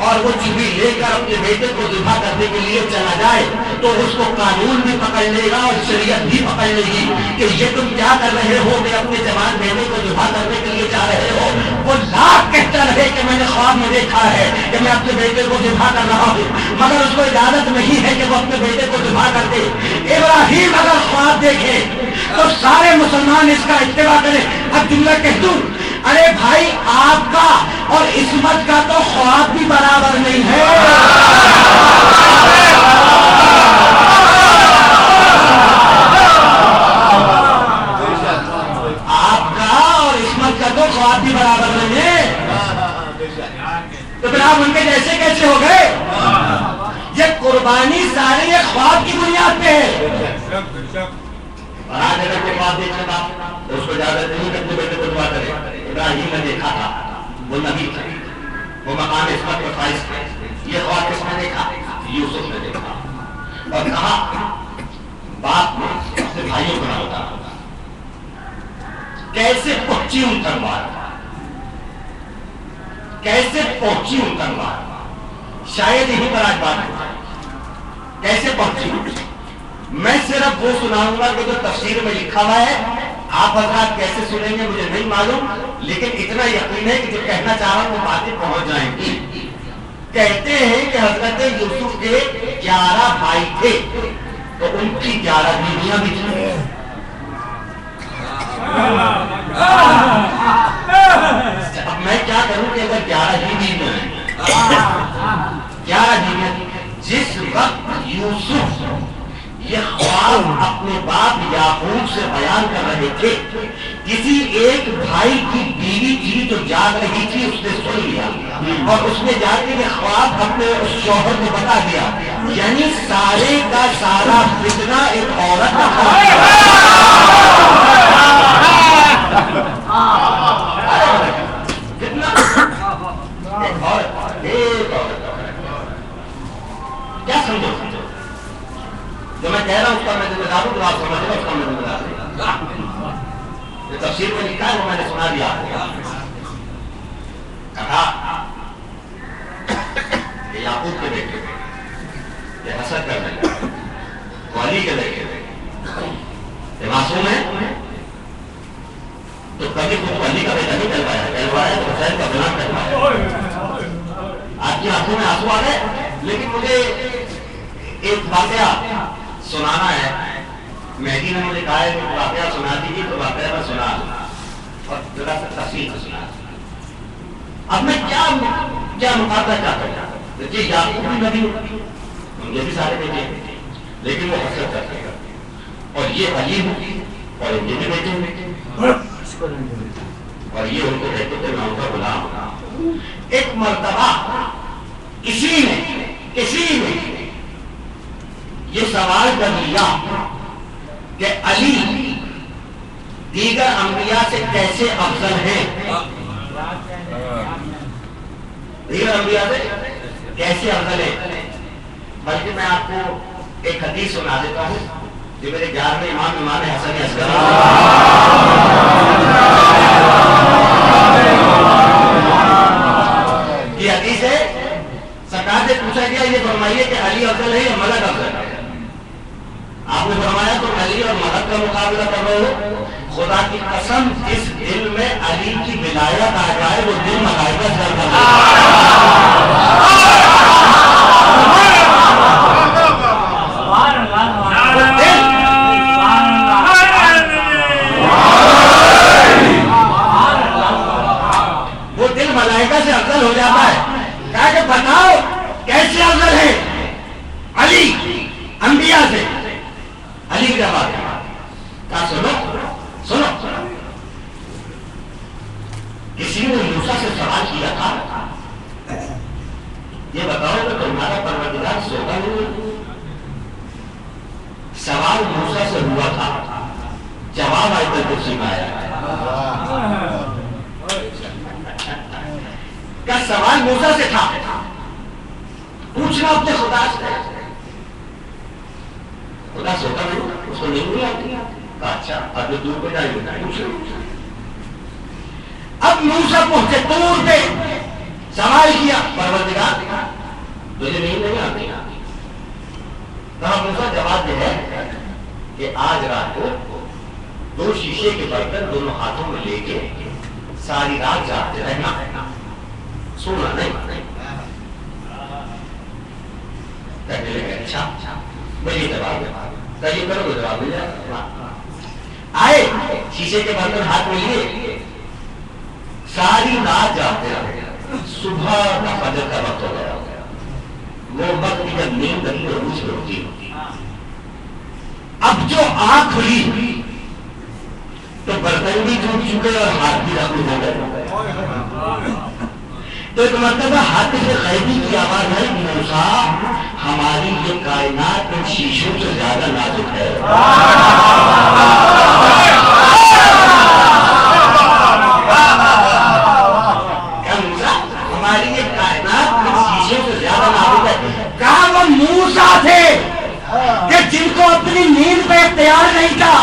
اور وہ چھری لے کر اپنے بیٹے کو ذبح کرنے کے لیے چلا جائے تو اس کو قانون بھی پکڑ لے گا اور شریعت بھی پکڑ لے گی کہ یہ تم کیا کر رہے ہو کہ اپنے جوان بیٹے کو ذبح کرنے کے لیے جا رہے ہو. وہ لاکھ کہتا رہے کہ میں نے خواب میں دیکھا ہے کہ میں اپنے بیٹے کو ذبح کر رہا ہوں, مگر اس کو اجازت نہیں ہے کہ وہ اپنے بیٹے کو ذبح کر دے. ابراہیم اگر خواب دیکھے تو سارے مسلمان اس کا اتباع کریں. اب جملہ کہہ دوں, ارے بھائی آپ کا اور عصمت کا تو خواب بھی برابر نہیں ہے. آپ کا اور عصمت کا تو خواب بھی برابر نہیں ہے. تو پھر آپ ان کے جیسے کیسے ہو گئے؟ یہ قربانی سارے یہ خواب کی بنیاد پہ ہے. اور آج اگر کوئی خواب دیکھنے کا تو اس کو اجازت نہیں کہ اپنے بیٹے کو دعا کرے. ابراہیم نے دیکھا تھا, وہ نبی تھا, وہ مقام عصمت پر فائز تھا. یہ خواب کس نے دیکھا؟ یوسف نے دیکھا. اور کہا باپ نے اپنے بھائیوں کو نہ بتا کیسے پہنچی ان تلوار, کیسے پہنچی ان تلوار. شاید یہیں پر آج بات ہے کیسے پہنچی. میں صرف وہ سناؤں گا کہ جو تفسیر میں لکھا ہوا ہے. آپ حضرات کیسے سنیں گے مجھے نہیں معلوم, لیکن اتنا یقین ہے کہ جو کہنا چاہ رہا ہوں وہ باتیں پہنچ جائیں گی. کہتے ہیں کہ حضرت یوسف کے 11 بھائی تھے تو ان کی 11 بیویاں بھی تھیں. اب میں کیا کروں کہ اگر 11 ہی بیویاں ہیں، 11 بیویاں، جس وقت یوسف یہ خواب اپنے باپ یعقوب سے بیان کر رہے تھے، کسی ایک بھائی کی بیوی تھی جو جاگ رہی تھی، اس نے سن لیا اور اس نے جا کے یہ خواب اپنے اس شوہر کو بتا دیا. یعنی سارے کا سارا فتنہ ایک عورت کا کیا سمجھو؟ جو میں کہہ رہا ہوں اس کا میں ذمہ دار ہوں، تو آپ سمجھ رہے اس کا میں ذمہ دار ہوں. جو تفسیر میں لکھا ہے وہ میں نے سنا دیا. کہا کہ یعقوب کے بیٹے یہ حسد کر رہے ہیں، وہ علی کے بیٹے یہ معصوم ہے، تو کبھی خود علی کا بیٹا نہیں کہلوایا تو حسین کا غلام کہلوایا. آپ کی آنکھوں میں آنسو آ گئے، لیکن مجھے ایک واقعہ سنانا ہے. مہدی نے مجھے کہا ہے کہ واقعہ سنا دیجیے، تو واقعہ میں سنا اور ذرا سا تفصیل سے سنا. اب میں کیا مقابلہ چاہتا ہوں؟ دیکھیے یعقوب بھی نبی، مجھے بھی سارے بیٹے ہیں، لیکن وہ حسد کرتے ہیں. اور یہ علی ہوتی اور ان کے بھی بیٹے ہیں، اور یہ ان کو کہتے تھے میں ان کا غلام ہوں. ایک مرتبہ کسی نے یہ سوال کر لیا کہ علی دیگر انبیاء سے کیسے افضل ہے، دیگر انبیاء سے کیسے افضل ہے. بلکہ میں آپ کو ایک حدیث سنا دیتا ہوں جو میرے 11ویں امام حسن اصغر کی حدیث ہے. سرکار سے پوچھا گیا یہ فرمائیے کہ علی افضل ہے یا ملک افضل ہے؟ آپ نے فرمایا تو علی اور ملک کا مقابلہ کر رہے ہو. خدا کی قسم جس دل میں علی کی ولایت آ جائے وہ دل ملائکہ سے افضل ہو جاتا ہے. کہا کہ بتاؤ کیسے افضل ہے علی انبیاء سے؟ علی کی جواب کہا سنو کسی نے موسیٰ سے سوال کیا تھا یہ بتاؤ کہ تمہارا پروردگار سوتا نہیں؟ سوال موسیٰ سے ہوا تھا، جواب آیت الکرسی میں آیا. کیا سوال موسیٰ سے تھا؟ پوچھنا اپنے خدا سے. خدا سوتا نہیں، اس کو نہیں آتی. اچھا اب جو دور پہ جائے گا. اب موسیٰ پہنچے دور پہ، سوال کیا پروردگار تجھے نہیں آتی. کہا موسیٰ جواب یہ ہے کہ آج رات کو 2 شیشے کے برتن دونوں ہاتھوں میں لے کے ساری رات جاگتے رہنا، سونا نہیں. کہنے لگے اچھا بھائی جواب ہے، یہ کرو جواب مل جائے. آئے شیشے کے برتن ہاتھ میں لیے، ساری رات جاگتے رہے. صبح کا فجر کا وقت ہو گیا. وہ وقت کی جب نیند کبھی روح سے ہوتی. اب جو آنکھ کھلی تو برتن بھی ٹوٹ چکے اور ہاتھ بھی رفو ہو گئے. تو ایک مرتبہ ہاتھ سے غیبی کی آواز ہے موسیٰ ہماری یہ کائنات ان شیشوں سے زیادہ نازک ہے. کیا موسیٰ ہماری یہ کائنات ان شیشوں سے زیادہ نازک ہے؟ کہا وہ موسیٰ تھے کہ جن کو اپنی نیند پہ اختیار نہیں تھا.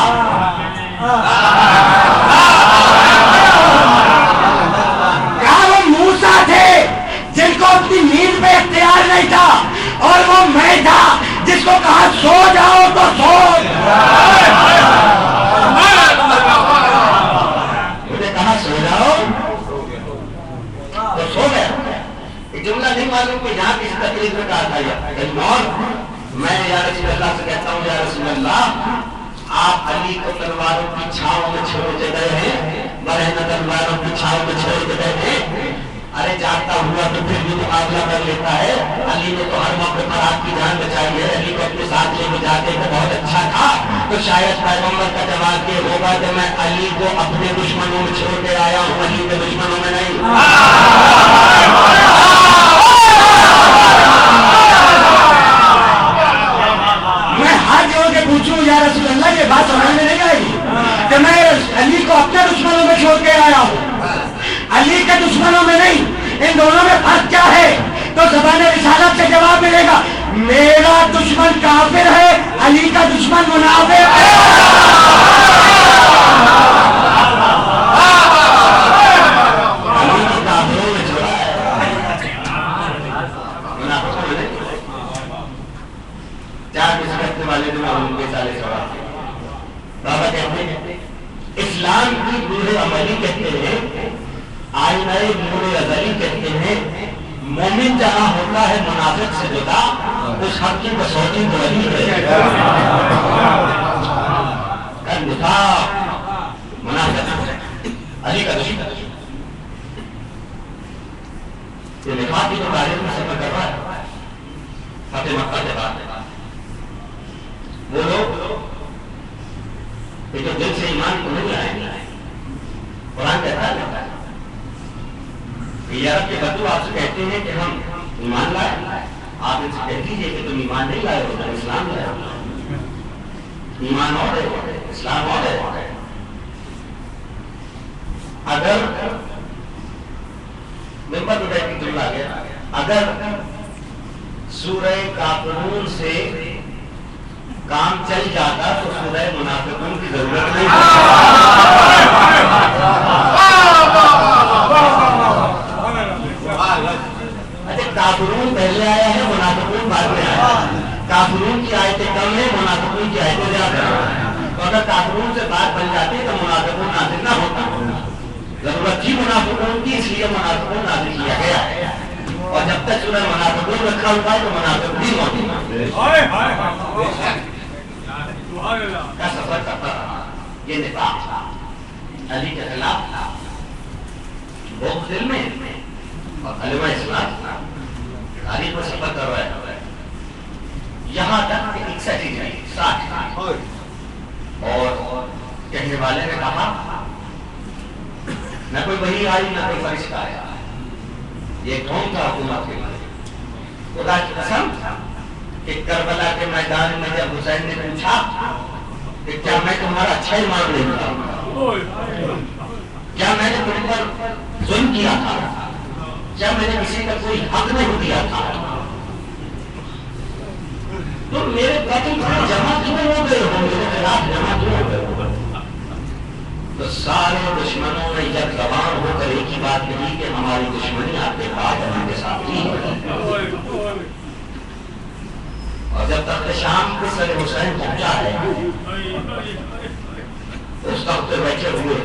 جن کو اپنی نیند پہ اختیار نہیں تھا، اور وہ میں تھا جس کو کہا سو جاؤ تو سو. مجھے کہا سو جاؤ تو سو گیا. ایک جملہ نہیں معلوم کہ یہاں کسی تقریر میں کہا تھا اور میں یا رسول اللہ سے کہتا ہوں یا رسول اللہ آپ علی کو تلواروں کی چھاؤں میں چھوڑ کے گئے ہیں، برہنہ تلواروں کی چھاؤں میں چھوڑ کے گئے ہیں۔ ارے جاگتا ہوا تو پھر بھی مقابلہ کر لیتا ہے، علی نے تو ہر موقع پر آپ کی جان بچائی ہے، علی کو اپنے ساتھ لے کے جاتے تو بہت اچھا تھا۔ تو شاید پیغمبر کا جواب یہ ہوگا کہ میں علی کو اپنے دشمنوں میں چھوڑ کے آیا ہوں، علی کے دشمنوں میں نہیں۔ میں ہاتھ جوڑ کے پوچھوں یا رسول اللہ، یہ بات سمجھ میں نہیں آئے گی کہ میں علی کو اپنے دشمنوں میں چھوڑ کے آیا ہوں، علی کے دشمنوں میں نہیں۔ ان دونوں میں فرق کیا ہے؟ تو زبان رسالت سے جواب ملے گا، میرا دشمن کافر ہے، علی کا دشمن منافق ہے۔ علی کو کافروں میں چھوڑا ہے، منافقوں میں نہیں۔ چار رکھنے والے دن ان کے سارے سوال بابا کہتے ہیں اسلام کی نور عملی کہتے ہیں، آئینہ نور ازلی کہتے ہیں، مومن جہاں ہوتا ہے منافق سے جدا، اس حق کی کسوٹی تو علی ہے۔ نفاق منافق علی کا دشمن، یہ نفاق کی تو تاریخ میں سفر کر رہا ہے۔ فتح مکہ کے بعد وہ لوگ جو دل سے ایمان کو نہیں لائیں گے، قرآن کہتا ہے کہ عرب کے بدو آپ سے کہتے ہیں کہ ہم ایمان لائے، آپ ان سے کہہ دیجیے کہ تم ایمان نہیں لائے ہو، تم اسلام لائے ہو۔ ایمان اور ہے، اسلام اور ہے۔ اگر ممبر اٹھے کی جملہ گیا، اگر سورہ کافرون سے کام چل جاتا تو سورہ منافقون کی ضرورت نہیں اچھا کافرون پہلے آیا ہے، منافقون بعد میں آیا ہے۔ کافرون کی آیتیں کم ہیں، منافقون کی آیتیں زیادہ ہیں۔ تو اگر کافرون سے بات بن جاتی تو منافقون نازل نہ ہوتا، ضرورت تھی منافقون کی، اس لیے منافقون نازل کیا گیا ہے۔ اور جب تک سورہ منافقون رکھا ہوا ہے تو منافق بھی موجود ہے۔ کا سفر کرتا رہا، یہ نفاق علی کے خلاف بغض دل میں اور کلمہ اسلام علی پر سفر کر رہا ہے، یہاں تک کہ 61 جائے 60 اور کہنے والے نے کہا نہ کوئی وحی آئی نہ کوئی فرشتہ آیا، یہ کون تھا حکومت کے لیے؟ خدا کی قسم کہ کربلا کے میدان میں جب حسین نے پوچھا کہ کیا میں تمہارا اچھا ہی مان نہیں تھا، کیا میں نے تم پر ظلم کیا تھا، کیا میں نے کسی کا کوئی حق نہیں دیا تھا، تو میرے قتل پر جمع کیوں ہو گئے ہو، میرے خلاف جمع کیوں ہو گئے ہو؟ تو سارے دشمنوں نے جب زبان ہو کر ایک ہی بات کہی کہ ہماری دشمنی آپ کے بعد ہمارے ساتھ ہی ہے۔ اور جب تک شام کے سر حسین پہنچا ہے اس وقت بیٹھے ہوئے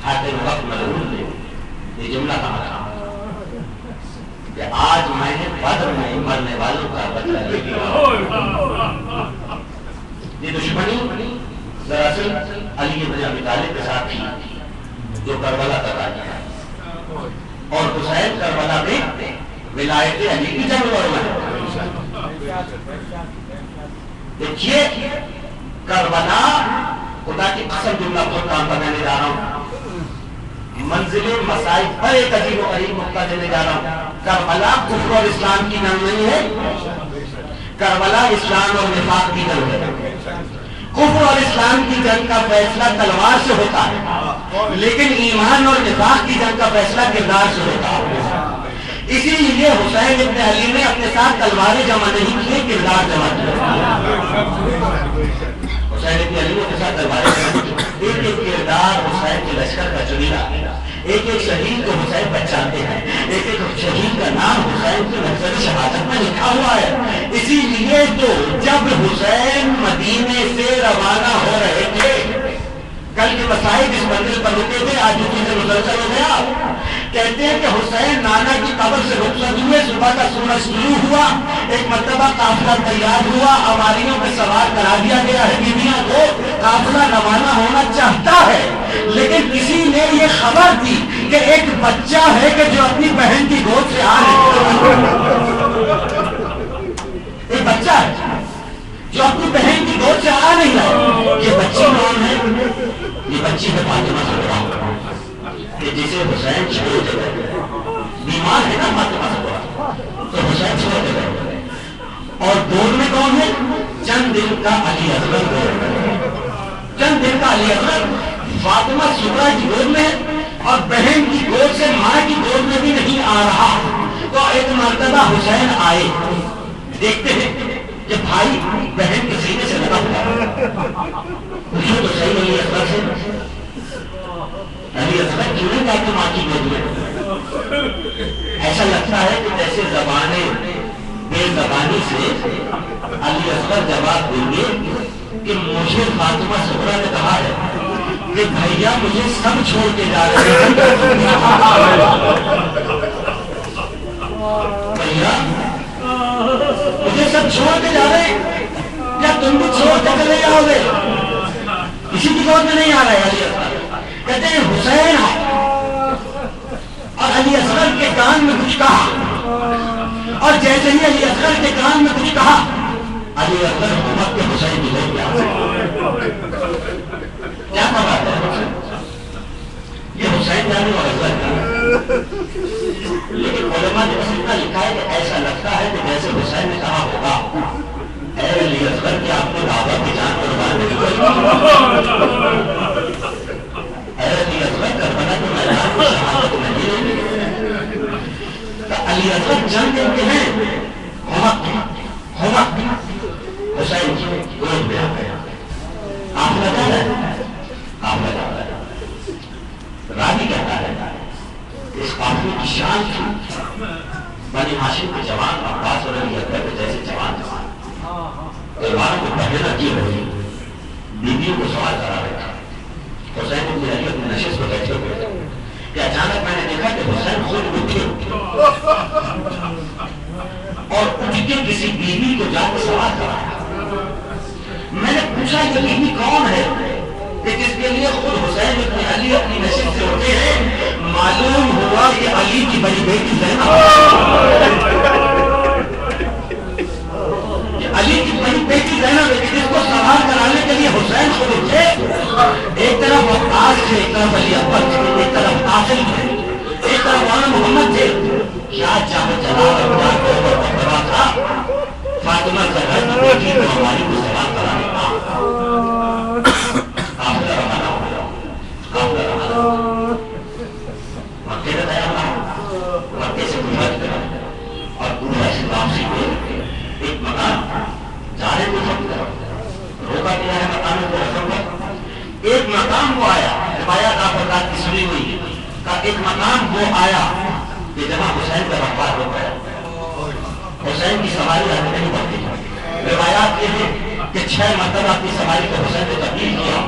حاتم وقت ملعون نے یہ جملہ کہا تھا کہ آج میں نے بدر میں مرنے والوں کا بدلہ لے لیا۔ یہ دشمنی دراصل علی بن ابی طالب کے ساتھ تھی جو کربلا تک آ گیا، اور حسین کربلا میں ولایت علی کی جنگ لڑ دیکھیے کربلا، خدا کی قسم جملہ بہت کام بنانے جا رہا ہوں، منزل مسائل پر ایک عجیب و غریب نقطہ دینے جا رہا ہوں۔ کربلا کفر اور اسلام کی جنگ نہیں ہے، کربلا اسلام اور نفاق کی جنگ ہے۔ کفر اور اسلام کی جنگ کا فیصلہ تلوار سے ہوتا ہے، لیکن ایمان اور نفاق کی جنگ کا فیصلہ کردار سے ہوتا ہے۔ اسی لیے حسین ابن علی نے اپنے ساتھ تلواریں جمع نہیں کیے، کردار جمع کیا۔ حسین ابن علی نے اپنے ساتھ تلواریں جمع کی، ایک ایک کردار حسین کے لشکر کا چنیلا، ایک ایک شہید کو حسین پہچانتے ہیں، ایک ایک شہید کا نام حسین کی نظر شہادت میں لکھا ہوا ہے۔ اسی لیے تو جب حسین مدینے سے روانہ ہو رہے تھے، کل کے مسائل جس منزل پر رکے تھے آج اسی سے مسلسل ہو گیا، کہتے ہیں کہ حسین نانا کی قبر سے رخصت ہوئے، صبح کا سورج طلوع ہوا، ایک مرتبہ قافلہ تیار ہوا، ہماریوں پہ سوار کرا دیا گیا ہے بیویوں کو، قافلہ روانہ ہونا چاہتا ہے، لیکن کسی نے یہ خبر دی کہ ایک بچہ ہے کہ جو اپنی بہن کی گود سے آ رہا ہے، ایک بچہ ہے جو اپنی بہن کی گود سے آ نہیں رہا ہے۔ یہ بچی کون ہے؟ یہ بچی ہے فاطمہ زہرا، کہ جسے حسین چھوڑ دے گئے، بیمار ہے نا فاطمہ زہرا، تو حسین چھوڑ دے گئے۔ اور دور میں کون ہے؟ چند دن کا علی اصغر، چند دن کا علی اصغر فاطمہ زہرا کی گود میں، اور بہن کی گود سے ماں کی گود میں بھی نہیں آ رہا۔ تو ایک مرتبہ حسین آئے، دیکھتے ہیں کہ بھائی بہن کے سینے سے لگا ہوا، پوچھو تو صحیح علی اصغر سے، علی اصغر کیوں نہیں جاتے ماں کی گود میں؟ ایسا لگتا ہے کہ جیسے زبانیں بے زبانی سے علی اصغر جواب دیں گے کہ مجھے فاطمہ زہرا نے کہا ہے کہ بھیا مجھے سب چھوڑ کے جا رہے ہیں، بھیا مجھے سب چھوڑ کے جا رہے ہیں، کیا تم بھی چھوڑ کے چلے جاؤ گے؟ کسی کی گود میں نہیں آ رہے علی اصغر، کہتے ہیں حسین ہے، اور علی اصغر کے کان میں کچھ کہا، اور جیسے ہی علی اصغر کے کان میں کچھ کہا، علی اصغر حکومت کے حسین کی گود میں آ گئے۔ کیا بات ہے؟ یہ حسین جانے اور اصغر جانے، لیکن علماء نے بس اتنا لکھا ہے کہ ایسا لگتا ہے کہ جیسے حسین نے کہا ہوگا، اے علی اصغر کیا آپ نے بابا کی جان قربان نہیں کی؟ اے علی اصغر کربلا کے میدان میں شہادت نہیں ہوگی؟ تو علی اصغر جنگ کے ہیں، حسین کی گود میں آ گیا۔ آپ لگا رہے ہیں، آپ لگا رہے ہیں، راوی کہتا ہے اس قافلے کی شان تھی بنی ہاشم کے جوان عباس اور علی اکبر کے جیسے جوان تلواروں کو پہلے کی ہوئی، بیویوں کو سوار کرا رہے تھے۔ حسین بن علی اپنے نشست پر بیٹھے ہوئے تھے کہ اچانک میں نے دیکھا کہ حسین خود اٹھے اور اٹھ کے کسی بیوی کو جا کے سوار کرایا۔ میں نے پوچھا یہ بیوی کون ہے کہ جس کے لیے خود حسین بن علی اپنی نشست سے اٹھے ہیں؟ معلوم ہوا کہ علی کی بڑی بیٹی زینب، علی کی بڑی بیٹی زینب ہے جس کو سوار کرانے کے لیے حسین خود اٹھے۔ ایک طرف عباس تھے، ایک طرف علی اکبر تھے، ایک طرف قاسم تھے، ایک طرف مولانا محمد تھے۔ کیا چاہت جلال اپنا مرتبہ تھا فاطمہ زہرا کی بیٹی کو ہماری کو سوار کرانے کا۔ قافلہ روانہ ہو گیا، قافلہ روانہ ہو گیا، مکے میں تیار رہا، مکے سے کوفہ کی طرف، اور کوفہ سے واپسی ہوئے ایک مقام جانے کو سب طرف روکا گیا ہے مقام کو رسم پر۔ ایک مقام وہ آیا، روایات آپ حضرات کی سنی ہوئی کا ایک مقام وہ آیا کہ جہاں حسین کا رفتار ہو گیا، حسین کی سواری آگے نہیں بڑھتی۔ روایات یہ ہے کہ 6 مرتبہ اپنی سواری کو حسین نے تبدیل کیا،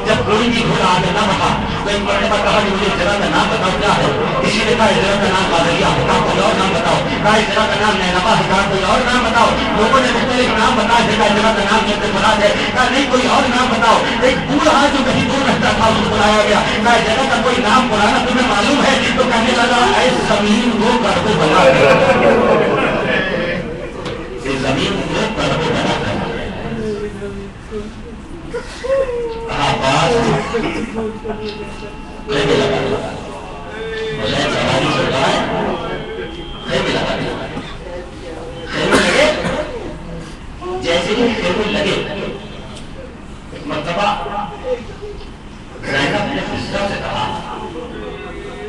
جب کوئی بھی گھوڑا آگے نہ بڑھا تو ایک مرتبہ کہا کہ مجھے اس جگہ کا نام بتاؤ کیا ہے؟ کسی نے کہا اس جگہ کا نام قادریہ ہے، کہا کوئی اور نام بتاؤ، کہا اس جگہ کا نام نینوا ہے، کہا کوئی اور نام بتاؤ۔ لوگوں نے مختلف نام بتایا، جگہ جگہ کا نام چندر مراد ہے، کہا نہیں کوئی اور نام بتاؤ۔ ایک بوڑھا جو کہیں دور رہتا تھا اس کو بلایا گیا، کہا اس جگہ کا کوئی نام پرانا تمہیں معلوم ہے؟ تو کہنے لگا اے زمین کو گڑھ بنا کر، زمین کو گڑھ بنا کر خیمے لگا دیا، حسین سواری سے کہا ہے خیمے لگا دیا۔ خیمے لگے، جیسے ہی خیمے لگے ایک مرتبہ زینب نے حسرہ سے کہا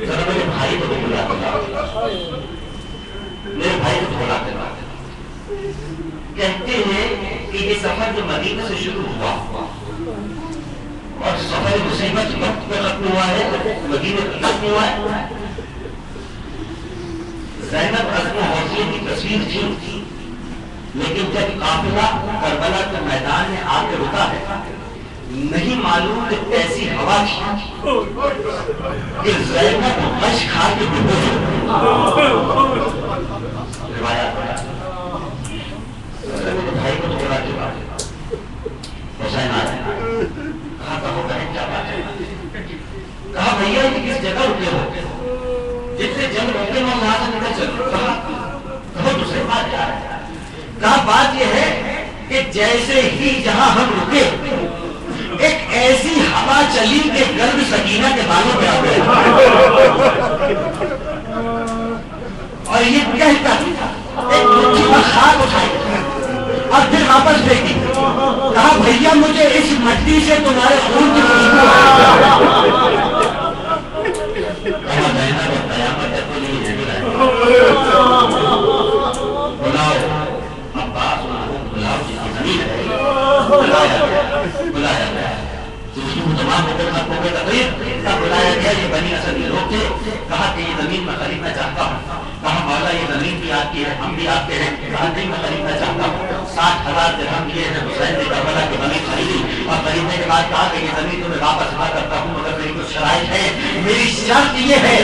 ذرا میرے بھائی کو بھی بلا دیا، میرے بھائی کو بلا دیا۔ کہتے ہیں کہ یہ سفر جو مدینہ سے شروع ہوا اور سفر مصیبت وقت پہ ختم ہوا ہے، مدینہ پہ ختم ہوا ہے۔ زینب عزم و حوصلے کی تصویر تھی، لیکن جب قافلہ کربلا کے میدان میں آ کے رکا ہے نہیں معلوم کہ ایسی ہوا تھی کہ زینب غش کھا کے ڈوبے روایات بھائی کو چھوڑا کے بعد حسین آ رہے کہا کہو بہن کیا بات ہے کہا بھیا یہ کس جگہ رکے ہو جتنے جنگ روکے ہو وہاں سے نکل چلو کہا کہو دوسرے بات کیا ہے کہا بات یہ ہے کہ جیسے ہی جہاں ہم رکے ایک ایسی ہوا چلی کہ گرد سکینہ کے بالوں پہ آ گئے اور یہ کہتا ایک مٹھی پر خاک اٹھائی اور پھر واپس پھینکی کہا بھیا مجھے اس مٹی سے تمہارے خون کی خوشبو بلاؤ عباس بلاؤ جس کی زمین ہے بلایا گیا تمام تقریر تب بلایا گیا یہ بنی اصل کے لوگ تھے کہا کہ یہ زمین میں خریدنا چاہتا ہوں کہا مولا یہ زمین بھی آپ کی ہے ہم بھی آپ کے ہیں کہا نہیں میں خریدنا چاہتا ہوں 60,000 درہم کیے ہیں حسین نے کربلا کی زمین خریدی اور خریدنے کے بعد کہا کہ یہ زمین تمہیں واپس ادا کرتا ہوں مگر میری کچھ شرائط ہے میری شرط یہ ہے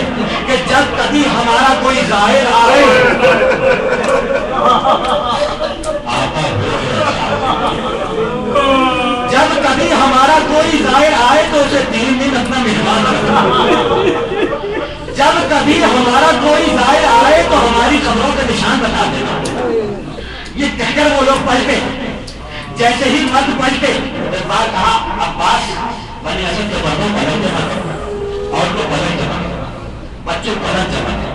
کہ جب کبھی ہمارا کوئی ظاہر آئے جب کبھی ہمارا کوئی ظاہر آئے تو اسے 3 دن اپنا مہمان رکھنا جب کبھی ہمارا کوئی ظاہر آئے تو ہماری قبروں کے نشان بتا دینا یہ کہہ کر وہ لوگ پلٹے جیسے ہی مرد پلٹے اس بار کہا عباس بنی اسد کے مردوں پلنگ جمع کرو اور کو پلنگ جمع کرو بچوں پلنگ جمع کرو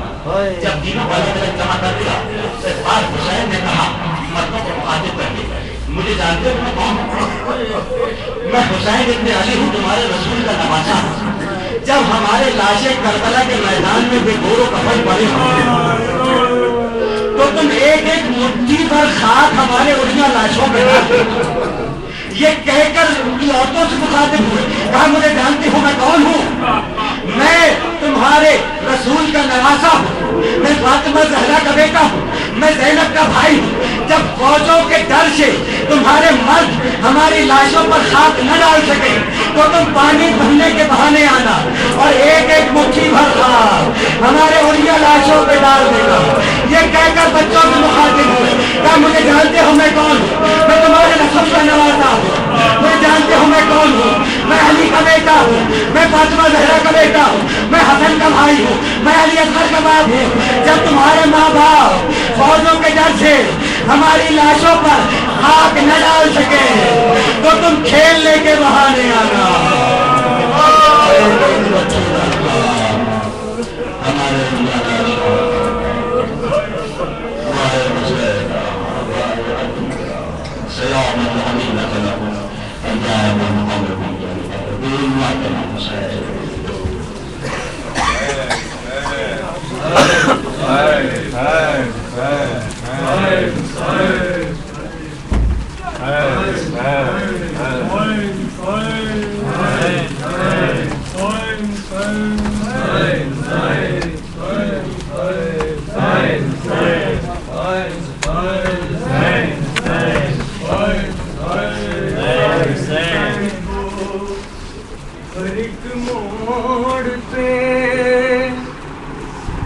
جب تینوں پلنگ جمع کر دیا اس بار حسین نے کہا مردوں کو مخاطب کر کے مجھے جانتے ہو میں کون ہوں میں حسین ابن علی ہوں تمہارے رسول کا نواسا ہوں جب ہمارے لاشیں کربلا کے میدان میں بے گور و کفن پڑے ہوں تو تم ایک ایک مٹھی پر خاک ہمارے اڑیاں لاشوں پہ ڈالتے یہ کہہ کر ان کی عورتوں سے مخاطب ہوئے کہا مجھے جانتے ہو میں کون ہوں میں تمہارے رسول کا نواسا ہوں میں فاطمہ زہرا کا بیٹا ہوں میں زینب کا بھائی ہوں جب فوجوں کے ڈر سے تمہارے مرد ہماری لاشوں پر خاک نہ ڈال سکے تو تم پانی بھرنے کے بہانے آنا اور ایک ایک مٹھی بھر خاک ہمارے اڑیا لاشوں پہ ڈال دینا یہ کہہ کر بچوں سے مخاطب ہوئے کہا مجھے جانتے ہو میں کون ہوں میں تمہارے نسب کا نوازا ہوں مجھے جانتے ہو میں کون ہوں میں علی کا بیٹا ہوں میں فاطمہ زہرا کا بیٹا ہوں میں حسن کا بھائی ہوں میں علی اصغر کا باپ ہوں جب تمہارے ماں باپ فوجوں کے ڈر سے ہماری لاشوں پر خاک نہ ڈال سکے تو تم کھیلنے کے بہانے آنا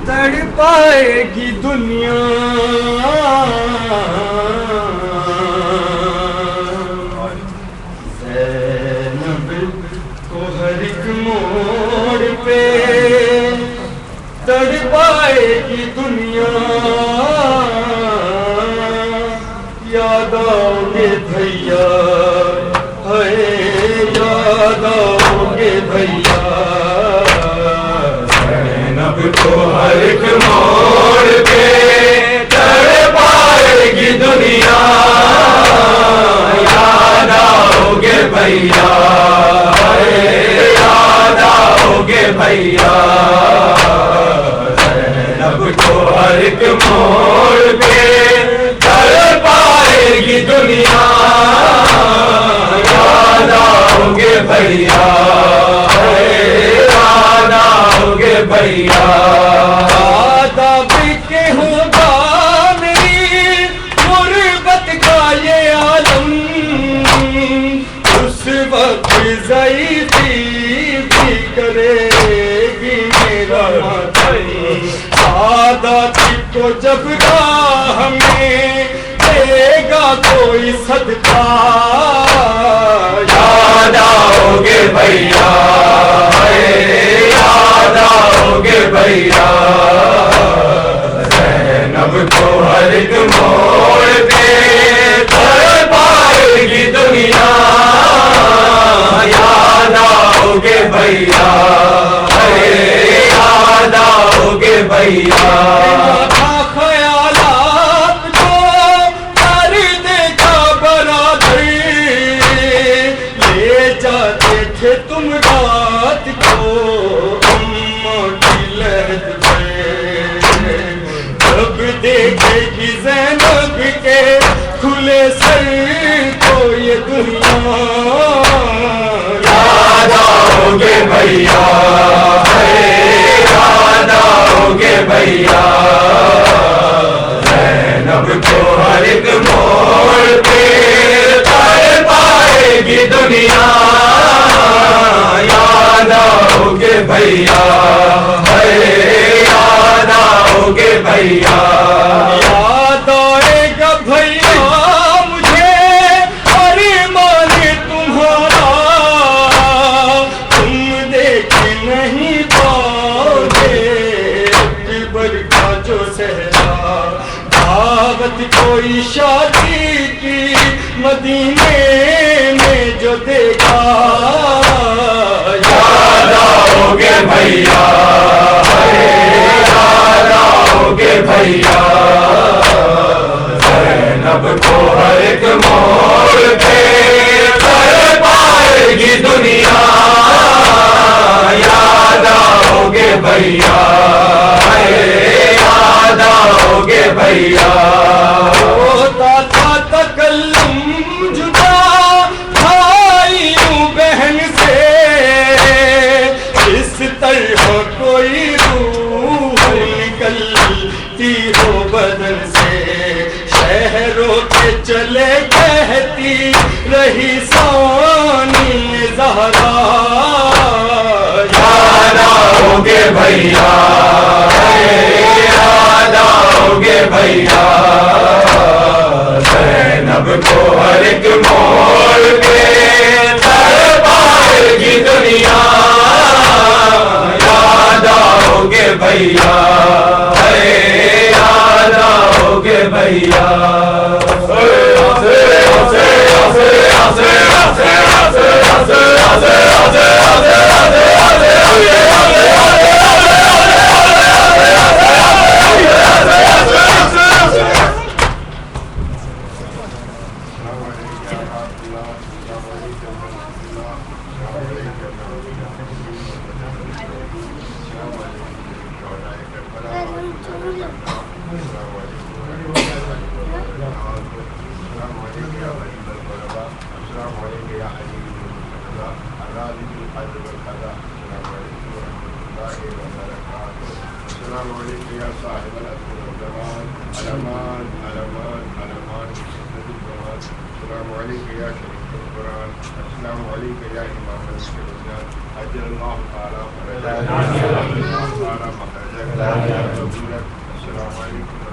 تڑپائے گی دنیا زینب کو ہر ایک موڑ پہ تڑپائے گی دنیا یاد آؤ گے بھیا ہے یاد آؤ گے بھیا کو ہر ایک موڑ پہ تڑپائے گی دنیا یاد آؤ گے بھیا یاد آؤ گے بھیا زینب کو ہر ایک موڑ پہ تڑپائے گی دنیا یاد آؤ گے بھیا یاد آؤ گے بھیا آداب کے ہوں ہمیں دے گا کوئی صدقہ یاد آؤ گے بھیا یاد آؤ گے بھیا زینب کو ہر ایک موڑ پہ تڑ پائے گی دنیا یاد آؤ گے بھیا یاد آؤ گے بھیا خیالات کو کر دیکھا برادر لے جاتے تھے تم رات کو اماں کی لہد پہ جب دیکھے گی زینب کے کھلے سر کو یہ دنیا یاد آؤ گے بھیا یاد آؤ گے بھیا زینب کو ہر ایک موڑ پہ تڑ پائے گی دنیا یاد آؤ گے بھیا یاد آؤ گے بھیا یاد آئے گا بھیا مجھے ارمان تمہارا تم دیکھ نہیں پاؤ گے اکبر کا جو صحرا دعوت کوئی شادی کی مدینے میں جو دیکھا یاد آؤ گے بھیا یاد آؤ گے بھیا زینب کو ہر ایک موڑ پہ تڑ پائے گی دنیا یاد آؤ گے بھیا یاد آؤ گے بھیا ہوتا تھا تکلم جدا بھائیوں بہن سے اس طرح کوئی روح نکلتی ہو بدن سے شہروں کے چلے کہتی رہی ثانی زہرا یاد آؤ گے بھیا یاد آؤ گے بھیا زینب کو ہر ایک موڑ پہ تڑ پائے گی دنیا یاد آؤ گے بھیا یاد آؤ گے بھیا السلام علیکم یا صاحب العصر والزمان علمان علمان علمان الزمان السلام علیکم یا شریف القرآن السلام علیکم یا امام الشہداء اجل اللہ تعالی فرجاک السلام علیکم